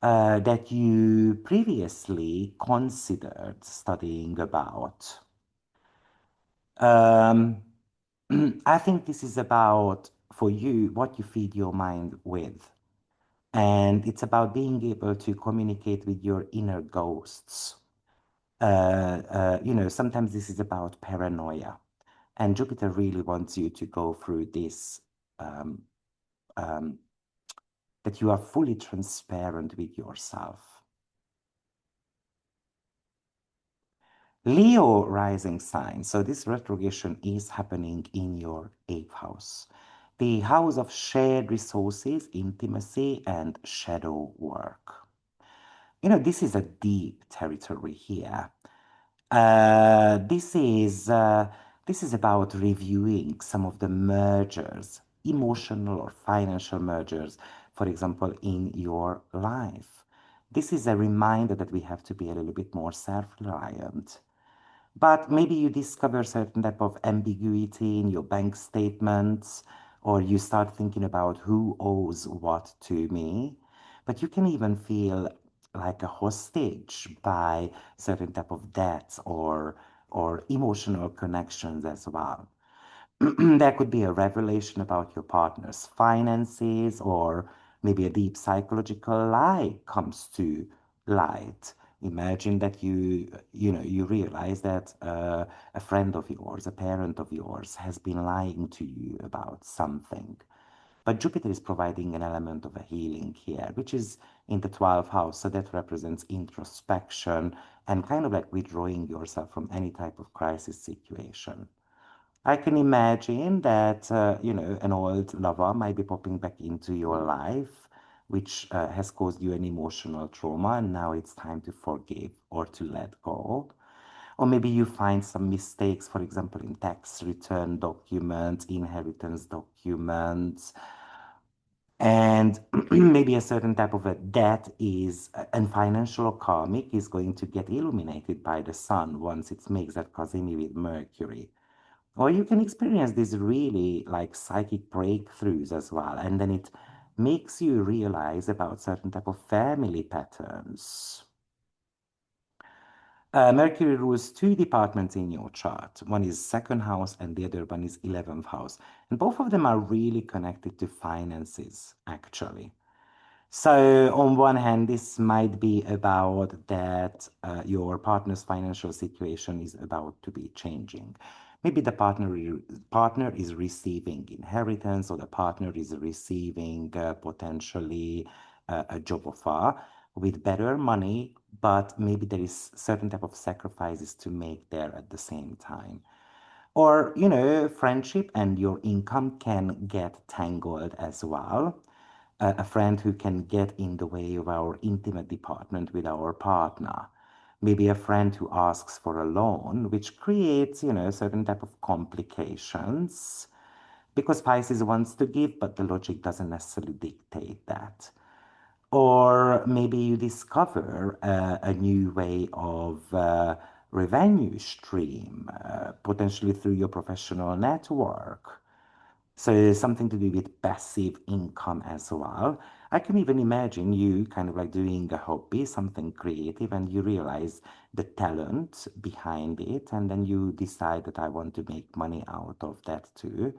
that you previously considered studying about. Um, I think this is about, for you, what you feed your mind with. And it's about being able to communicate with your inner ghosts. Sometimes this is about paranoia. And Jupiter really wants you to go through this, um, um, that you are fully transparent with yourself. Leo rising sign. So this retrogression is happening in your eighth house. The house of shared resources, intimacy, and shadow work. This is a deep territory here. Uh, this is uh, this is about reviewing some of the mergers, emotional or financial mergers, for example, in your life. This is a reminder that we have to be a little bit more self-reliant. But maybe you discover certain type of ambiguity in your bank statements, or you start thinking about who owes what to me. But you can even feel like a hostage by certain type of debts or emotional connections as well. There could be a revelation about your partner's finances, or maybe a deep psychological lie comes to light. Imagine that you realize that a friend of yours, a parent of yours, has been lying to you about something. But Jupiter is providing an element of a healing here, which is in the 12th house. So that represents introspection and kind of like withdrawing yourself from any type of crisis situation. I can imagine that, an old lover might be popping back into your life, which has caused you an emotional trauma, and now it's time to forgive or to let go. Or maybe you find some mistakes, for example, in tax return documents, inheritance documents, and maybe a certain type of a debt is, and financial or karmic is going to get illuminated by the sun once it makes that cosine with Mercury. Or you can experience these really like psychic breakthroughs as well, and then it makes you realize about certain type of family patterns. Mercury rules two departments in your chart. One is second house and the other one is 11th house. And both of them are really connected to finances, actually. So, on one hand, this might be about that your partner's financial situation is about to be changing. Maybe the partner is receiving inheritance, or the partner is receiving potentially a job offer with better money, but maybe there is certain type of sacrifices to make there at the same time. Or, friendship and your income can get tangled as well. A friend who can get in the way of our intimate department with our partner. Maybe a friend who asks for a loan, which creates, certain type of complications because Pisces wants to give, but the logic doesn't necessarily dictate that. Or maybe you discover a new way of revenue stream, potentially through your professional network. So something to do with passive income as well. I can even imagine you kind of like doing a hobby, something creative, and you realize the talent behind it, and then you decide that I want to make money out of that too.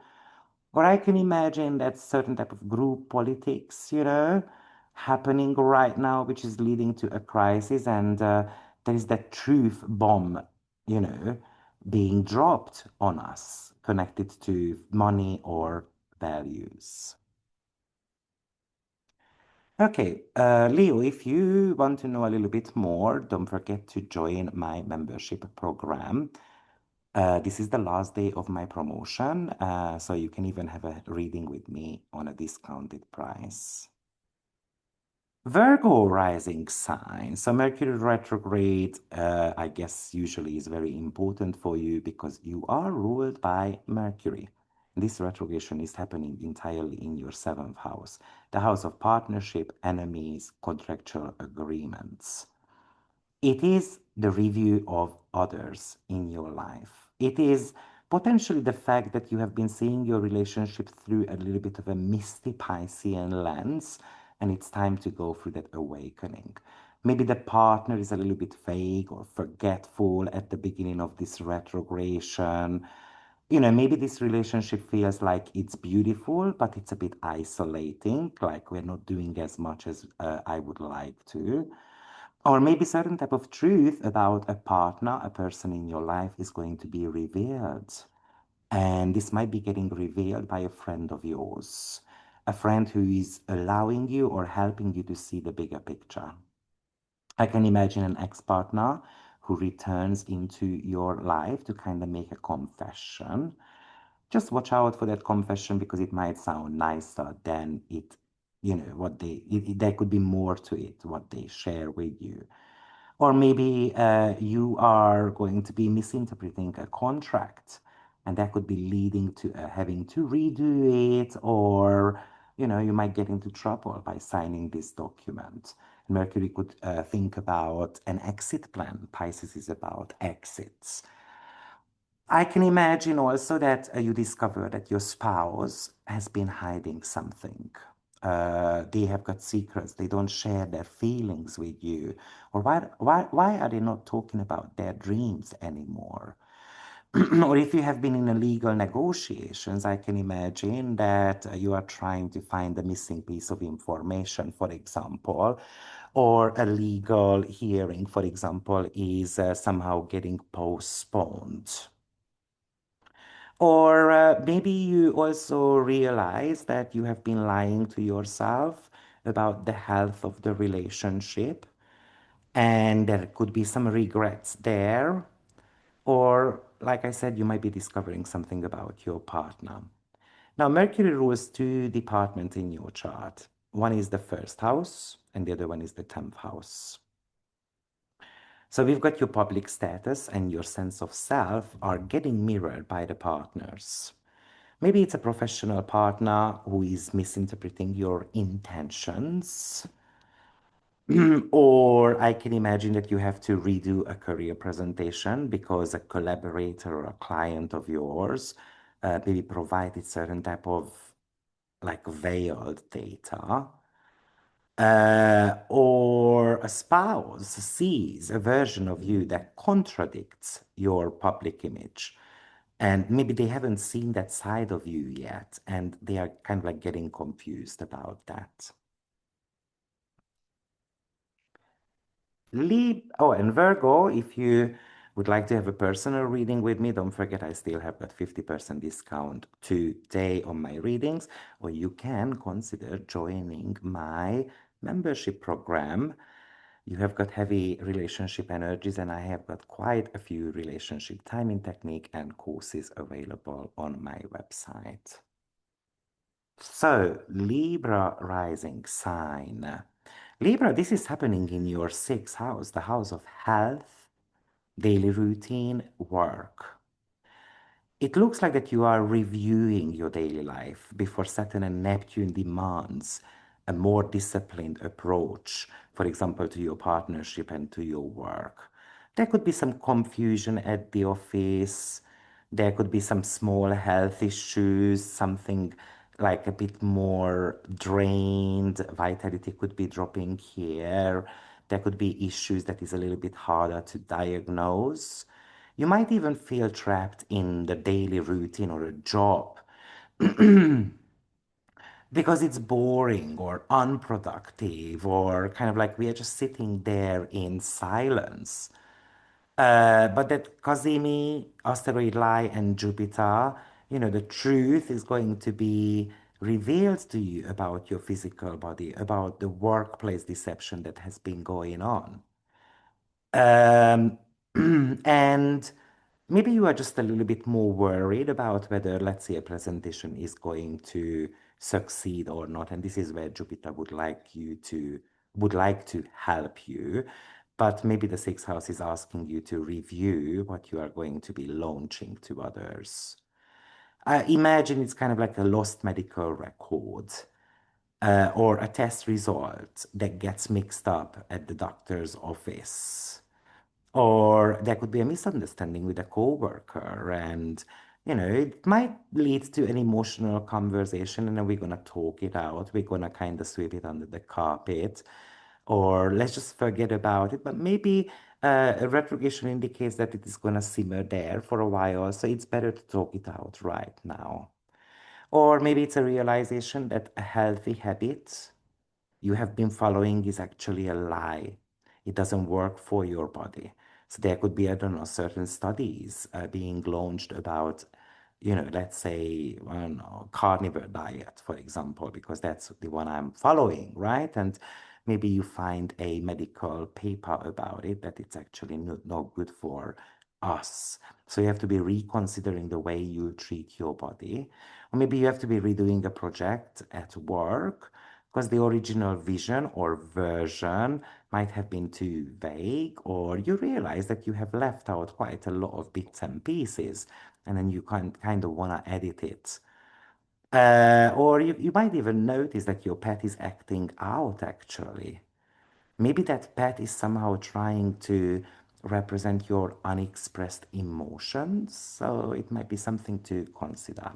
Or I can imagine that certain type of group politics, happening right now, which is leading to a crisis, and there is that truth bomb, you know, being dropped on us, connected to money or values. Okay, Leo, if you want to know a little bit more, don't forget to join my membership program. This is the last day of my promotion, so you can even have a reading with me on a discounted price. Virgo rising sign. So Mercury retrograde, I guess, usually is very important for you because you are ruled by Mercury. This retrogression is happening entirely in your seventh house, the house of partnership, enemies, contractual agreements. It is the review of others in your life. It is potentially the fact that you have been seeing your relationship through a little bit of a misty Piscean lens, and it's time to go through that awakening. Maybe the partner is a little bit vague or forgetful at the beginning of this retrogression. Maybe this relationship feels like it's beautiful, but it's a bit isolating, like we're not doing as much as I would like to. Or maybe certain type of truth about a partner, a person in your life is going to be revealed. And this might be getting revealed by a friend of yours, a friend who is allowing you or helping you to see the bigger picture. I can imagine an ex-partner who returns into your life to kind of make a confession. Just watch out for that confession because it might sound nicer than there could be more to it, what they share with you. Or maybe you are going to be misinterpreting a contract, and that could be leading to having to redo it, or you might get into trouble by signing this document. Mercury could think about an exit plan. Pisces is about exits. I can imagine also that you discover that your spouse has been hiding something. They have got secrets. They don't share their feelings with you. Or why are they not talking about their dreams anymore? Or if you have been in a legal negotiations, I can imagine that you are trying to find a missing piece of information, for example, or a legal hearing, for example, is somehow getting postponed. Or maybe you also realize that you have been lying to yourself about the health of the relationship, and there could be some regrets there. Or, like I said, you might be discovering something about your partner. Now, Mercury rules two departments in your chart. One is the first house, and the other one is the 10th house. So we've got your public status and your sense of self are getting mirrored by the partners. Maybe it's a professional partner who is misinterpreting your intentions. Or I can imagine that you have to redo a career presentation because a collaborator or a client of yours maybe provided certain type of like veiled data. Or a spouse sees a version of you that contradicts your public image. And maybe they haven't seen that side of you yet, and they are kind of like getting confused about that. Oh, and Virgo, if you would like to have a personal reading with me, don't forget I still have that 50% discount today on my readings, or you can consider joining my membership program. You have got heavy relationship energies, and I have got quite a few relationship timing technique and courses available on my website. So, Libra rising sign. Libra, this is happening in your sixth house, the house of health, daily routine, work. It looks like that you are reviewing your daily life before Saturn and Neptune demands a more disciplined approach, for example, to your partnership and to your work. There could be some confusion at the office. There could be some small health issues, something like a bit more drained. Vitality could be dropping here. There could be issues that is a little bit harder to diagnose. You might even feel trapped in the daily routine or a job because it's boring or unproductive, or kind of like we are just sitting there in silence. But that Cazimi, asteroid lie, and Jupiter, the truth is going to be revealed to you about your physical body, about the workplace deception that has been going on. Um, and maybe you are just a little bit more worried about whether, let's say, a presentation is going to succeed or not. And this is where Jupiter would like to help you. But maybe the sixth house is asking you to review what you are going to be launching to others. Imagine it's kind of like a lost medical record, or a test result that gets mixed up at the doctor's office. Or there could be a misunderstanding with a coworker, and it might lead to an emotional conversation, and then we're gonna talk it out. We're gonna kind of sweep it under the carpet, or let's just forget about it. But maybe a retrogression indicates that it is gonna simmer there for a while, so it's better to talk it out right now. Or maybe it's a realization that a healthy habit you have been following is actually a lie. It doesn't work for your body. So there could be, I don't know, certain studies being launched about, let's say, I don't know, carnivore diet, for example, because that's the one I'm following, right? And maybe you find a medical paper about it that it's actually not good for us. So you have to be reconsidering the way you treat your body. Or maybe you have to be redoing a project at work because the original vision or version might have been too vague, or you realize that you have left out quite a lot of bits and pieces, and then you kind of want to edit it. Or you might even notice that your pet is acting out actually. Maybe that pet is somehow trying to represent your unexpressed emotions, so it might be something to consider.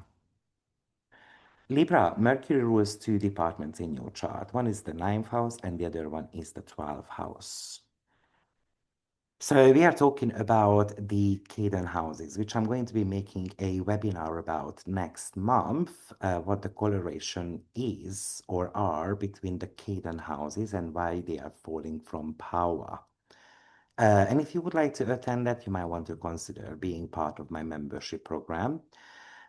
Libra, Mercury rules two departments in your chart. One is the ninth house, and the other one is the 12th house. So we are talking about the Caden houses, which I'm going to be making a webinar about next month, what the correlation is or are between the Caden houses and why they are falling from power. And if you would like to attend that, you might want to consider being part of my membership program.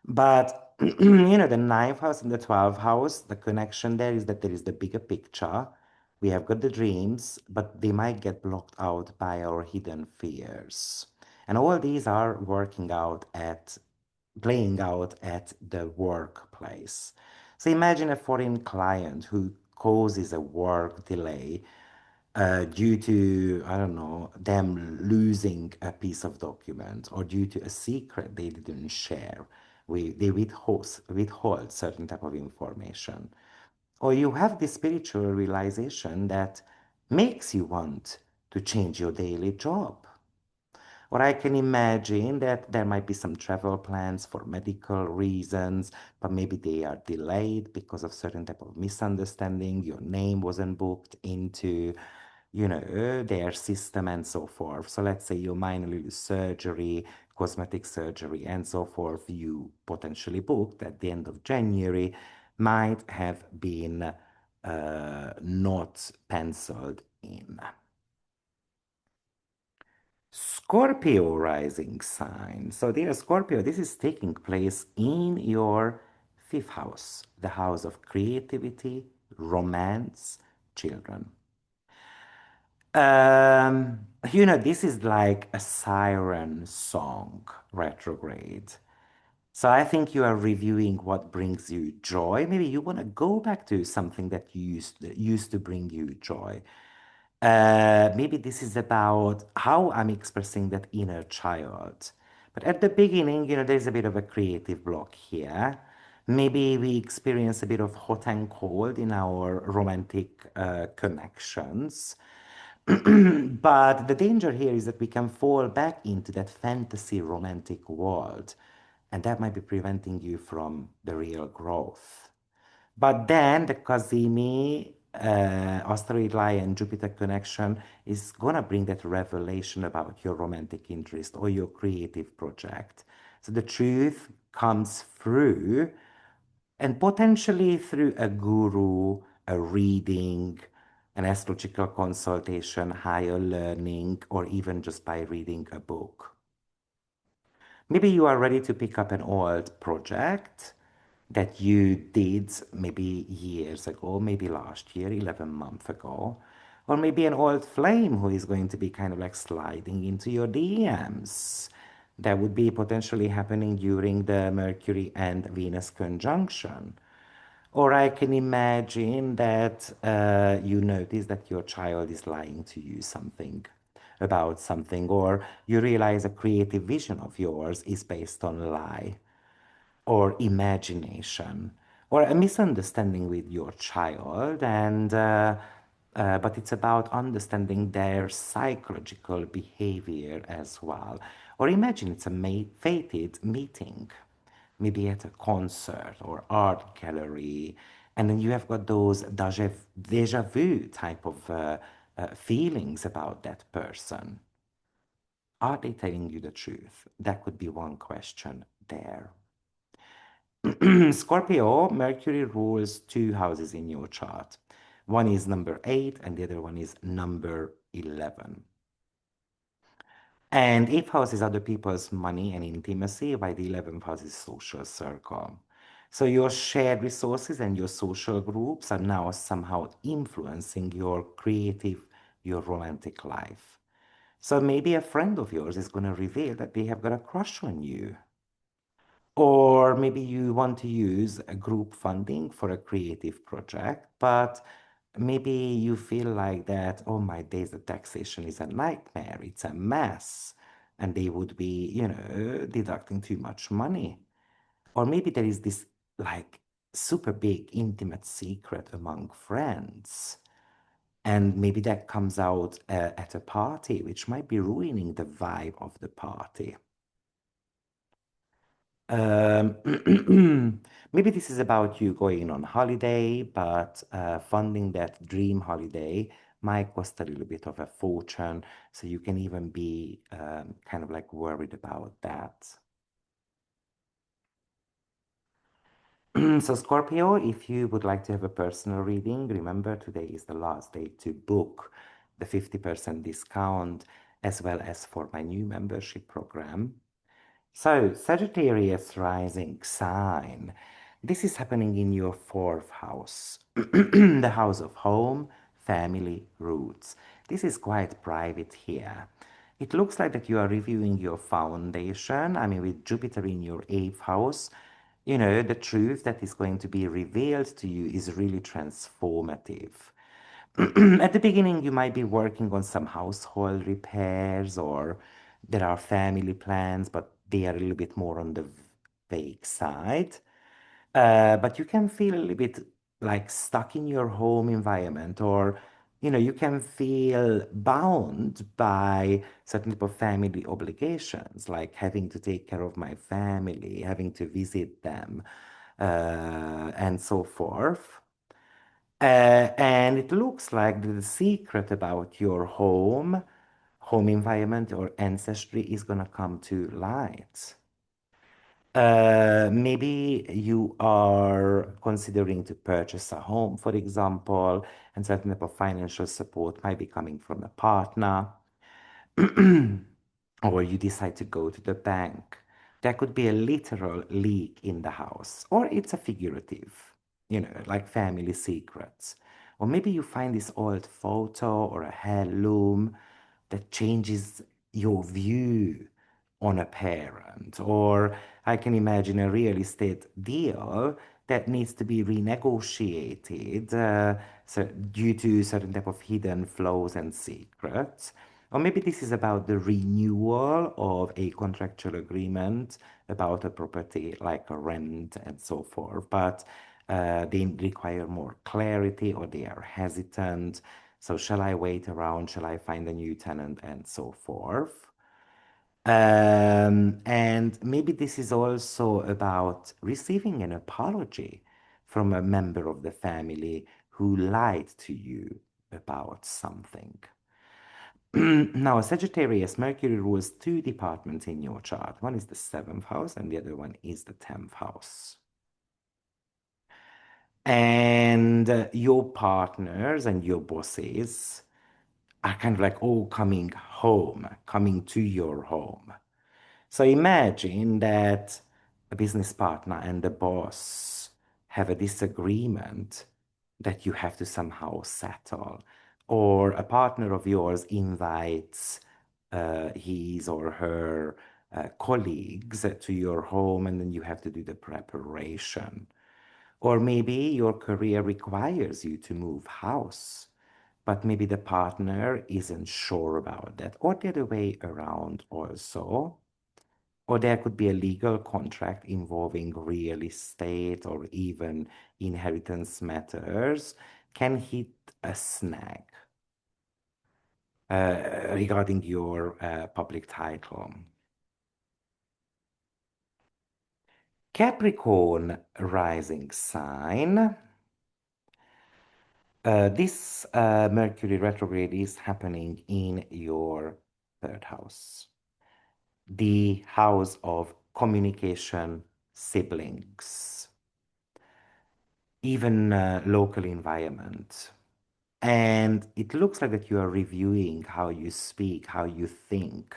But the ninth house and the 12th house, the connection there is that there is the bigger picture. We have got the dreams, but they might get blocked out by our hidden fears. And all these are playing out at the workplace. So imagine a foreign client who causes a work delay, due to, I don't know, them losing a piece of document or due to a secret they didn't share. They withhold certain type of information. Or you have this spiritual realization that makes you want to change your daily job. Or I can imagine that there might be some travel plans for medical reasons, but maybe they are delayed because of certain type of misunderstanding. Your name wasn't booked into, their system and so forth. So let's say your minor surgery, cosmetic surgery, and so forth, you potentially booked at the end of January, might have been not penciled in. Scorpio rising sign. So, dear Scorpio, this is taking place in your fifth house, the house of creativity, romance, children. This is like a siren song, retrograde. So I think you are reviewing what brings you joy. Maybe you want to go back to something that used to bring you joy. Maybe this is about how I'm expressing that inner child. But at the beginning, there's a bit of a creative block here. Maybe we experience a bit of hot and cold in our romantic connections. But the danger here is that we can fall back into that fantasy romantic world, and that might be preventing you from the real growth. But then the Kazimi asteroid lie and Jupiter connection is gonna bring that revelation about your romantic interest or your creative project. So the truth comes through, and potentially through a guru, a reading, an astrological consultation, higher learning, or even just by reading a book. Maybe you are ready to pick up an old project that you did maybe years ago, maybe last year, 11 months ago, or maybe an old flame who is going to be kind of like sliding into your DMs. That would be potentially happening during the Mercury and Venus conjunction. Or I can imagine that you notice that your child is lying to you something about something, or you realize a creative vision of yours is based on a lie or imagination or a misunderstanding with your child, and but it's about understanding their psychological behavior as well. Or imagine it's a fated meeting, maybe at a concert or art gallery, and then you have got those deja vu type of feelings about that person. Are they telling you the truth? That could be one question there. Scorpio, Mercury rules two houses in your chart. One is number 8 and the other one is number 11. And 8th house is other people's money and intimacy, while the 11th house is social circle. So your shared resources and your social groups are now somehow influencing your creative, your romantic life. So maybe a friend of yours is going to reveal that they have got a crush on you. Or maybe you want to use a group funding for a creative project, but maybe you feel like that, oh my days, the taxation is a nightmare, it's a mess, and they would be, deducting too much money. Or maybe there is this like super big intimate secret among friends. And maybe that comes out at a party, which might be ruining the vibe of the party. Um, Maybe this is about you going on holiday, but funding that dream holiday might cost a little bit of a fortune. So you can even be kind of like worried about that. So, Scorpio, if you would like to have a personal reading, remember today is the last day to book the 50% discount, as well as for my new membership program. So, Sagittarius rising sign. This is happening in your fourth house, the house of home, family, roots. This is quite private here. It looks like that you are reviewing your foundation. I mean, with Jupiter in your eighth house, the truth that is going to be revealed to you is really transformative. At the beginning, you might be working on some household repairs, or there are family plans, but they are a little bit more on the vague side. But you can feel a little bit like stuck in your home environment, or you can feel bound by certain type of family obligations, like having to take care of my family, having to visit them, and so forth. And it looks like the secret about your home environment or ancestry is going to come to light. Maybe you are considering to purchase a home, for example, and certain type of financial support might be coming from a partner. Or you decide to go to the bank. There could be a literal leak in the house, or it's a figurative, like family secrets. Or maybe you find this old photo or a heirloom that changes your view on a parent. Or I can imagine a real estate deal that needs to be renegotiated so due to certain type of hidden flows and secrets. Or maybe this is about the renewal of a contractual agreement about a property like a rent and so forth. But they require more clarity, or they are hesitant. So shall I wait around? Shall I find a new tenant and so forth? And maybe this is also about receiving an apology from a member of the family who lied to you about something. Now, Sagittarius, Mercury rules two departments in your chart. One is the seventh house, and the other one is the 10th house. And your partners and your bosses are kind of like all coming home, coming to your home. So imagine that a business partner and the boss have a disagreement that you have to somehow settle, or a partner of yours invites his or her colleagues to your home, and then you have to do the preparation. Or maybe your career requires you to move house, but maybe the partner isn't sure about that, or the other way around also. Or there could be a legal contract involving real estate or even inheritance matters can hit a snag regarding your public title. Capricorn rising sign. This Mercury retrograde is happening in your third house, the house of communication, siblings, even local environment. And it looks like that you are reviewing how you speak, how you think.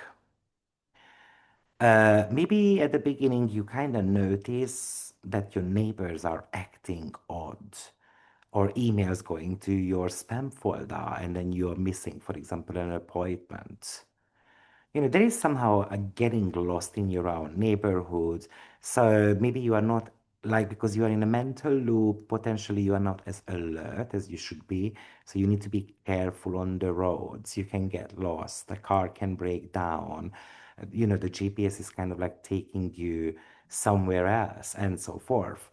Maybe at the beginning you kind of notice that your neighbors are acting odd, or emails going to your spam folder and then you're missing, for example, an appointment. There is somehow a getting lost in your own neighborhood. So maybe you are not, like, because you are in a mental loop, potentially you are not as alert as you should be. So you need to be careful on the roads. You can get lost. The car can break down. The GPS is kind of like taking you somewhere else and so forth.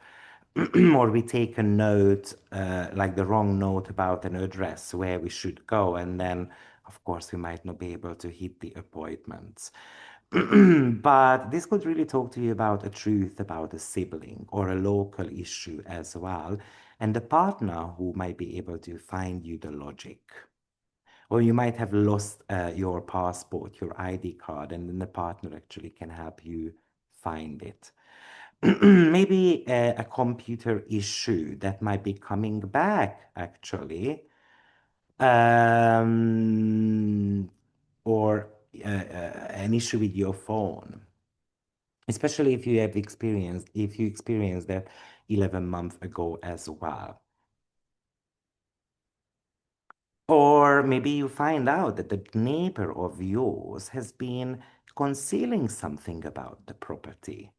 Or we take a note, like the wrong note about an address where we should go, and then, of course, we might not be able to hit the appointments. But this could really talk to you about a truth about a sibling or a local issue as well, and the partner who might be able to find you the logic. Or you might have lost your passport, your ID card, and then the partner actually can help you find it. Maybe a computer issue that might be coming back, actually. Um, or an issue with your phone, especially if you experienced that 11 months ago as well. Or maybe you find out that the neighbor of yours has been concealing something about the property.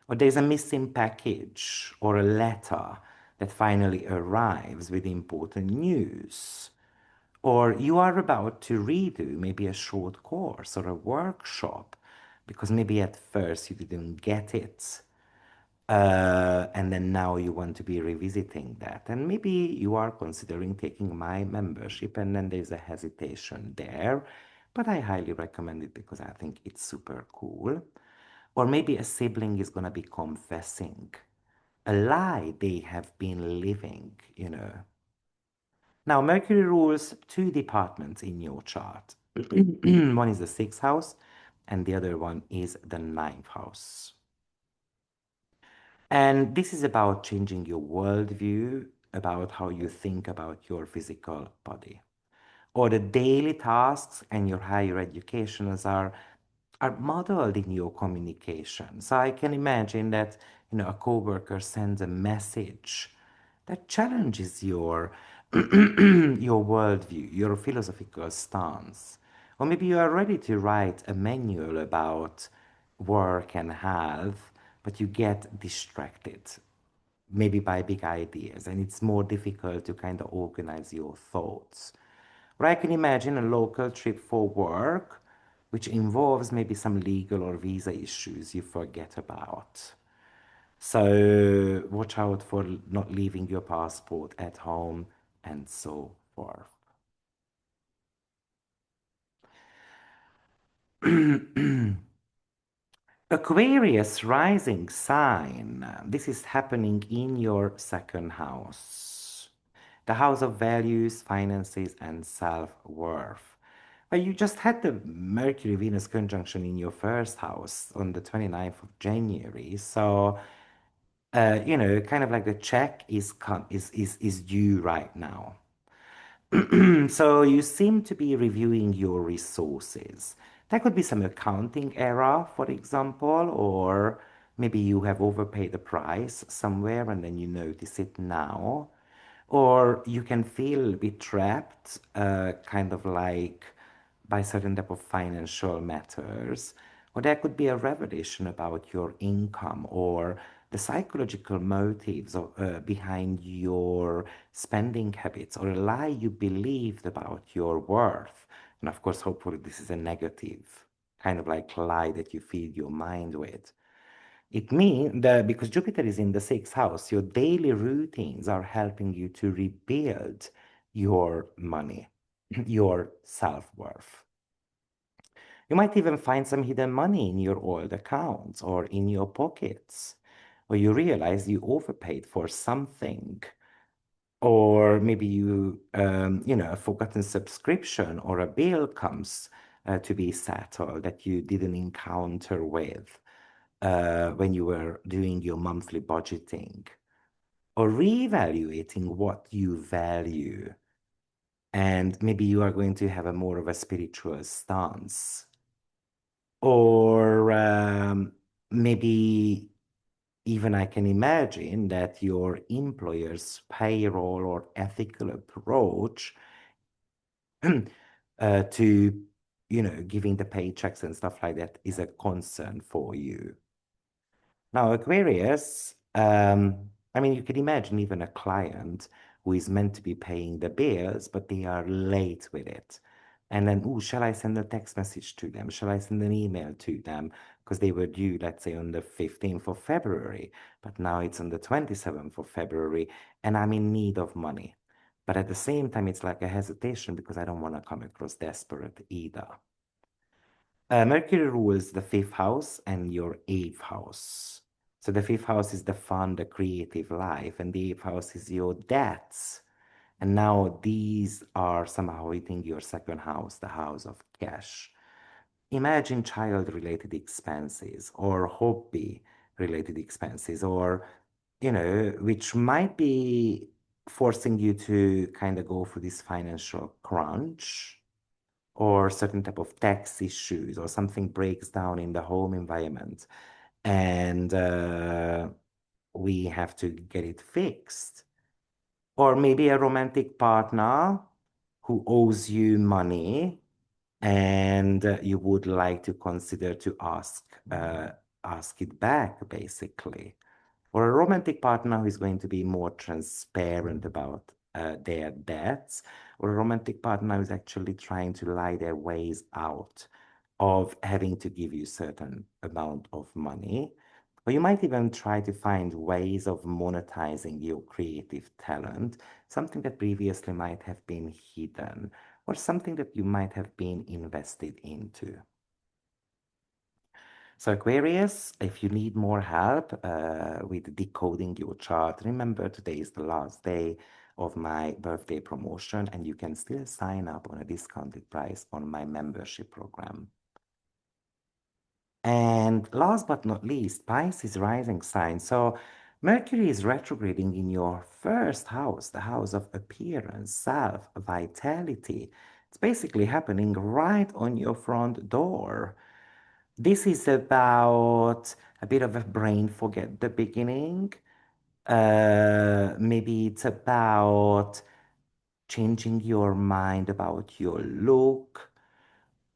Or there's a missing package or a letter that finally arrives with important news. Or you are about to redo maybe a short course or a workshop because maybe at first you didn't get it. And then now you want to be revisiting that. And maybe you are considering taking my membership, and then there's a hesitation there. But I highly recommend it because I think it's super cool. Or maybe a sibling is going to be confessing a lie they have been living. Now, Mercury rules two departments in your chart. One is the sixth house, and the other one is the ninth house. And this is about changing your worldview, about how you think about your physical body. Or the daily tasks and your higher educations are modeled in your communication. So I can imagine that a coworker sends a message that challenges your your worldview, your philosophical stance. Or maybe you are ready to write a manual about work and health, but you get distracted, maybe by big ideas, and it's more difficult to kind of organize your thoughts. Or I can imagine a local trip for work, which involves maybe some legal or visa issues you forget about. So watch out for not leaving your passport at home and so forth. Aquarius rising sign. This is happening in your second house, the house of values, finances, and self-worth. Well, you just had the Mercury Venus conjunction in your first house on the 29th of January. So, kind of like the check is due right now. So you seem to be reviewing your resources. That could be some accounting error, for example, or maybe you have overpaid the price somewhere and then you notice it now. Or you can feel a bit trapped, kind of like by certain type of financial matters. Or there could be a revelation about your income or the psychological motives behind your spending habits, or a lie you believed about your worth. And of course, hopefully, this is a negative kind of like lie that you feed your mind with. It means that because Jupiter is in the sixth house, your daily routines are helping you to rebuild your money, your self-worth. You might even find some hidden money in your old accounts or in your pockets, or you realize you overpaid for something, or maybe a forgotten subscription or a bill comes to be settled that you didn't encounter with when you were doing your monthly budgeting, or reevaluating what you value. And maybe you are going to have a more of a spiritual stance. Or maybe even I can imagine that your employer's payroll or ethical approach to, giving the paychecks and stuff like that is a concern for you. Now, Aquarius, I mean, you can imagine even a client who is meant to be paying the bills, but they are late with it. And then, oh, shall I send a text message to them? Shall I send an email to them? Because they were due, let's say, on the 15th of February, but now it's on the 27th of February, and I'm in need of money. But at the same time, it's like a hesitation because I don't want to come across desperate either. Mercury rules the fifth house and your eighth house. So the fifth house is the fun, the creative life, and the eighth house is your debts. And now these are somehow hitting your second house, the house of cash. Imagine child-related expenses or hobby-related expenses, or, which might be forcing you to kind of go through this financial crunch, or certain type of tax issues, or something breaks down in the home environment, and we have to get it fixed. Or maybe a romantic partner who owes you money, and you would like to consider to ask it back, basically. Or a romantic partner who is going to be more transparent about their debts, or a romantic partner is actually trying to lie their ways out of having to give you certain amount of money. Or you might even try to find ways of monetizing your creative talent, something that previously might have been hidden, or something that you might have been invested into. So Aquarius, if you need more help with decoding your chart, remember today is the last day of my birthday promotion, and you can still sign up on a discounted price on my membership program. And last but not least, Pisces rising sign. So Mercury is retrograding in your first house, the house of appearance, self, vitality. It's basically happening right on your front door. This is about a bit of a brain fog at the beginning. Maybe it's about changing your mind about your look.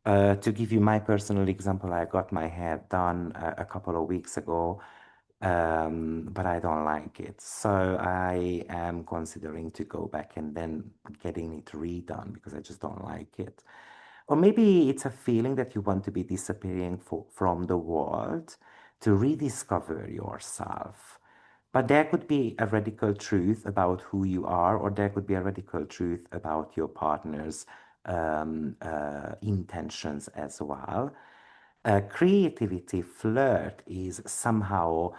To give you my personal example, I got my hair done a couple of weeks ago, but I don't like it. So I am considering to go back and then getting it redone because I just don't like it. Or maybe it's a feeling that you want to be disappearing from the world to rediscover yourself. But there could be a radical truth about who you are, or there could be a radical truth about your partner's intentions as well. Creativity, flirt is somehow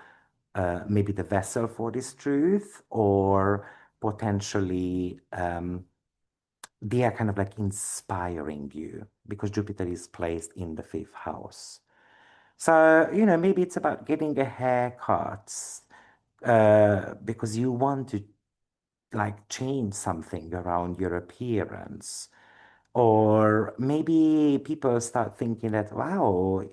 maybe the vessel for this truth, or potentially they are kind of like inspiring you because Jupiter is placed in the fifth house. So, maybe it's about getting a haircut because you want to like change something around your appearance. Or maybe people start thinking that, wow,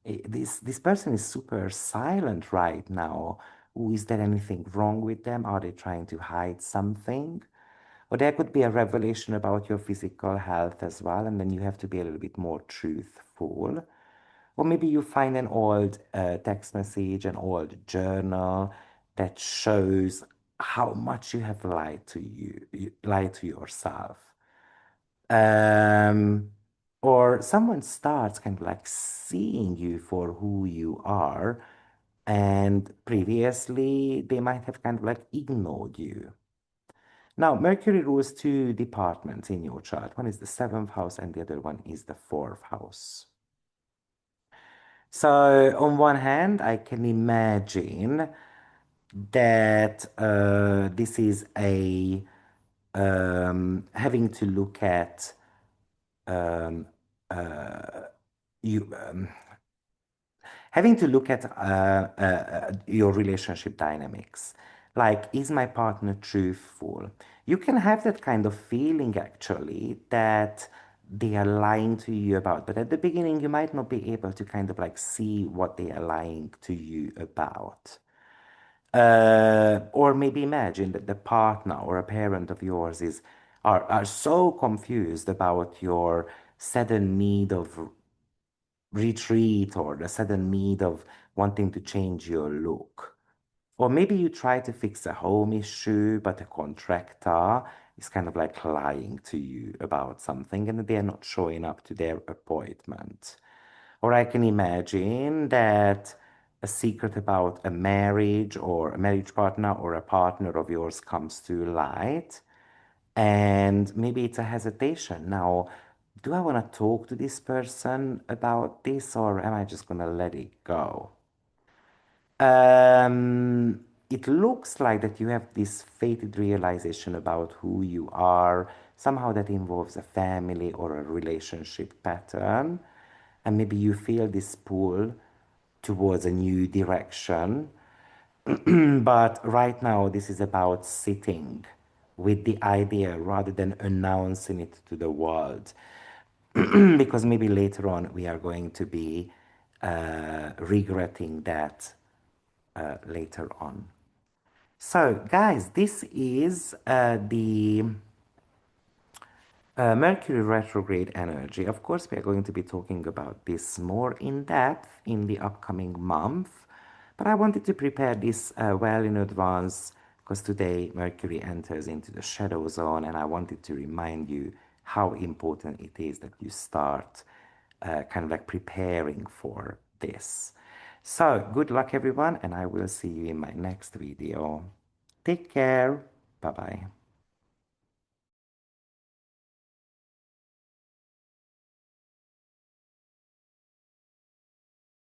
this person is super silent right now. Ooh, is there anything wrong with them? Are they trying to hide something? Or there could be a revelation about your physical health as well, and then you have to be a little bit more truthful. Or maybe you find an old text message, an old journal that shows how much you have lied to lied to yourself. Um, or someone starts kind of like seeing you for who you are, and previously they might have kind of like ignored you. Now, Mercury rules two departments in your chart. One is the seventh house, and the other one is the fourth house. So, on one hand, I can imagine that this is a having to look at um, uh, you having to look at your relationship dynamics. Like, is my partner truthful? You can have that kind of feeling actually that they are lying to you about, but at the beginning, you might not be able to kind of like see what they are lying to you about. Or maybe imagine that the partner or a parent of yours are so confused about your sudden need of retreat or the sudden need of wanting to change your look. Or maybe you try to fix a home issue, but the contractor is kind of like lying to you about something and they're not showing up to their appointment. Or I can imagine that a secret about a marriage or a marriage partner or a partner of yours comes to light, and maybe it's a hesitation. Now, do I want to talk to this person about this, or am I just going to let it go? It looks like that you have this fated realization about who you are. Somehow that involves a family or a relationship pattern. And maybe you feel this pull towards a new direction. But right now, this is about sitting with the idea rather than announcing it to the world. Because maybe later on, we are going to be regretting that later on. So, guys, this is the Mercury retrograde energy. Of course, we are going to be talking about this more in depth in the upcoming month, but I wanted to prepare this well in advance because today Mercury enters into the shadow zone, and I wanted to remind you how important it is that you start kind of like preparing for this. So, good luck, everyone, and I will see you in my next video. Take care. Bye bye.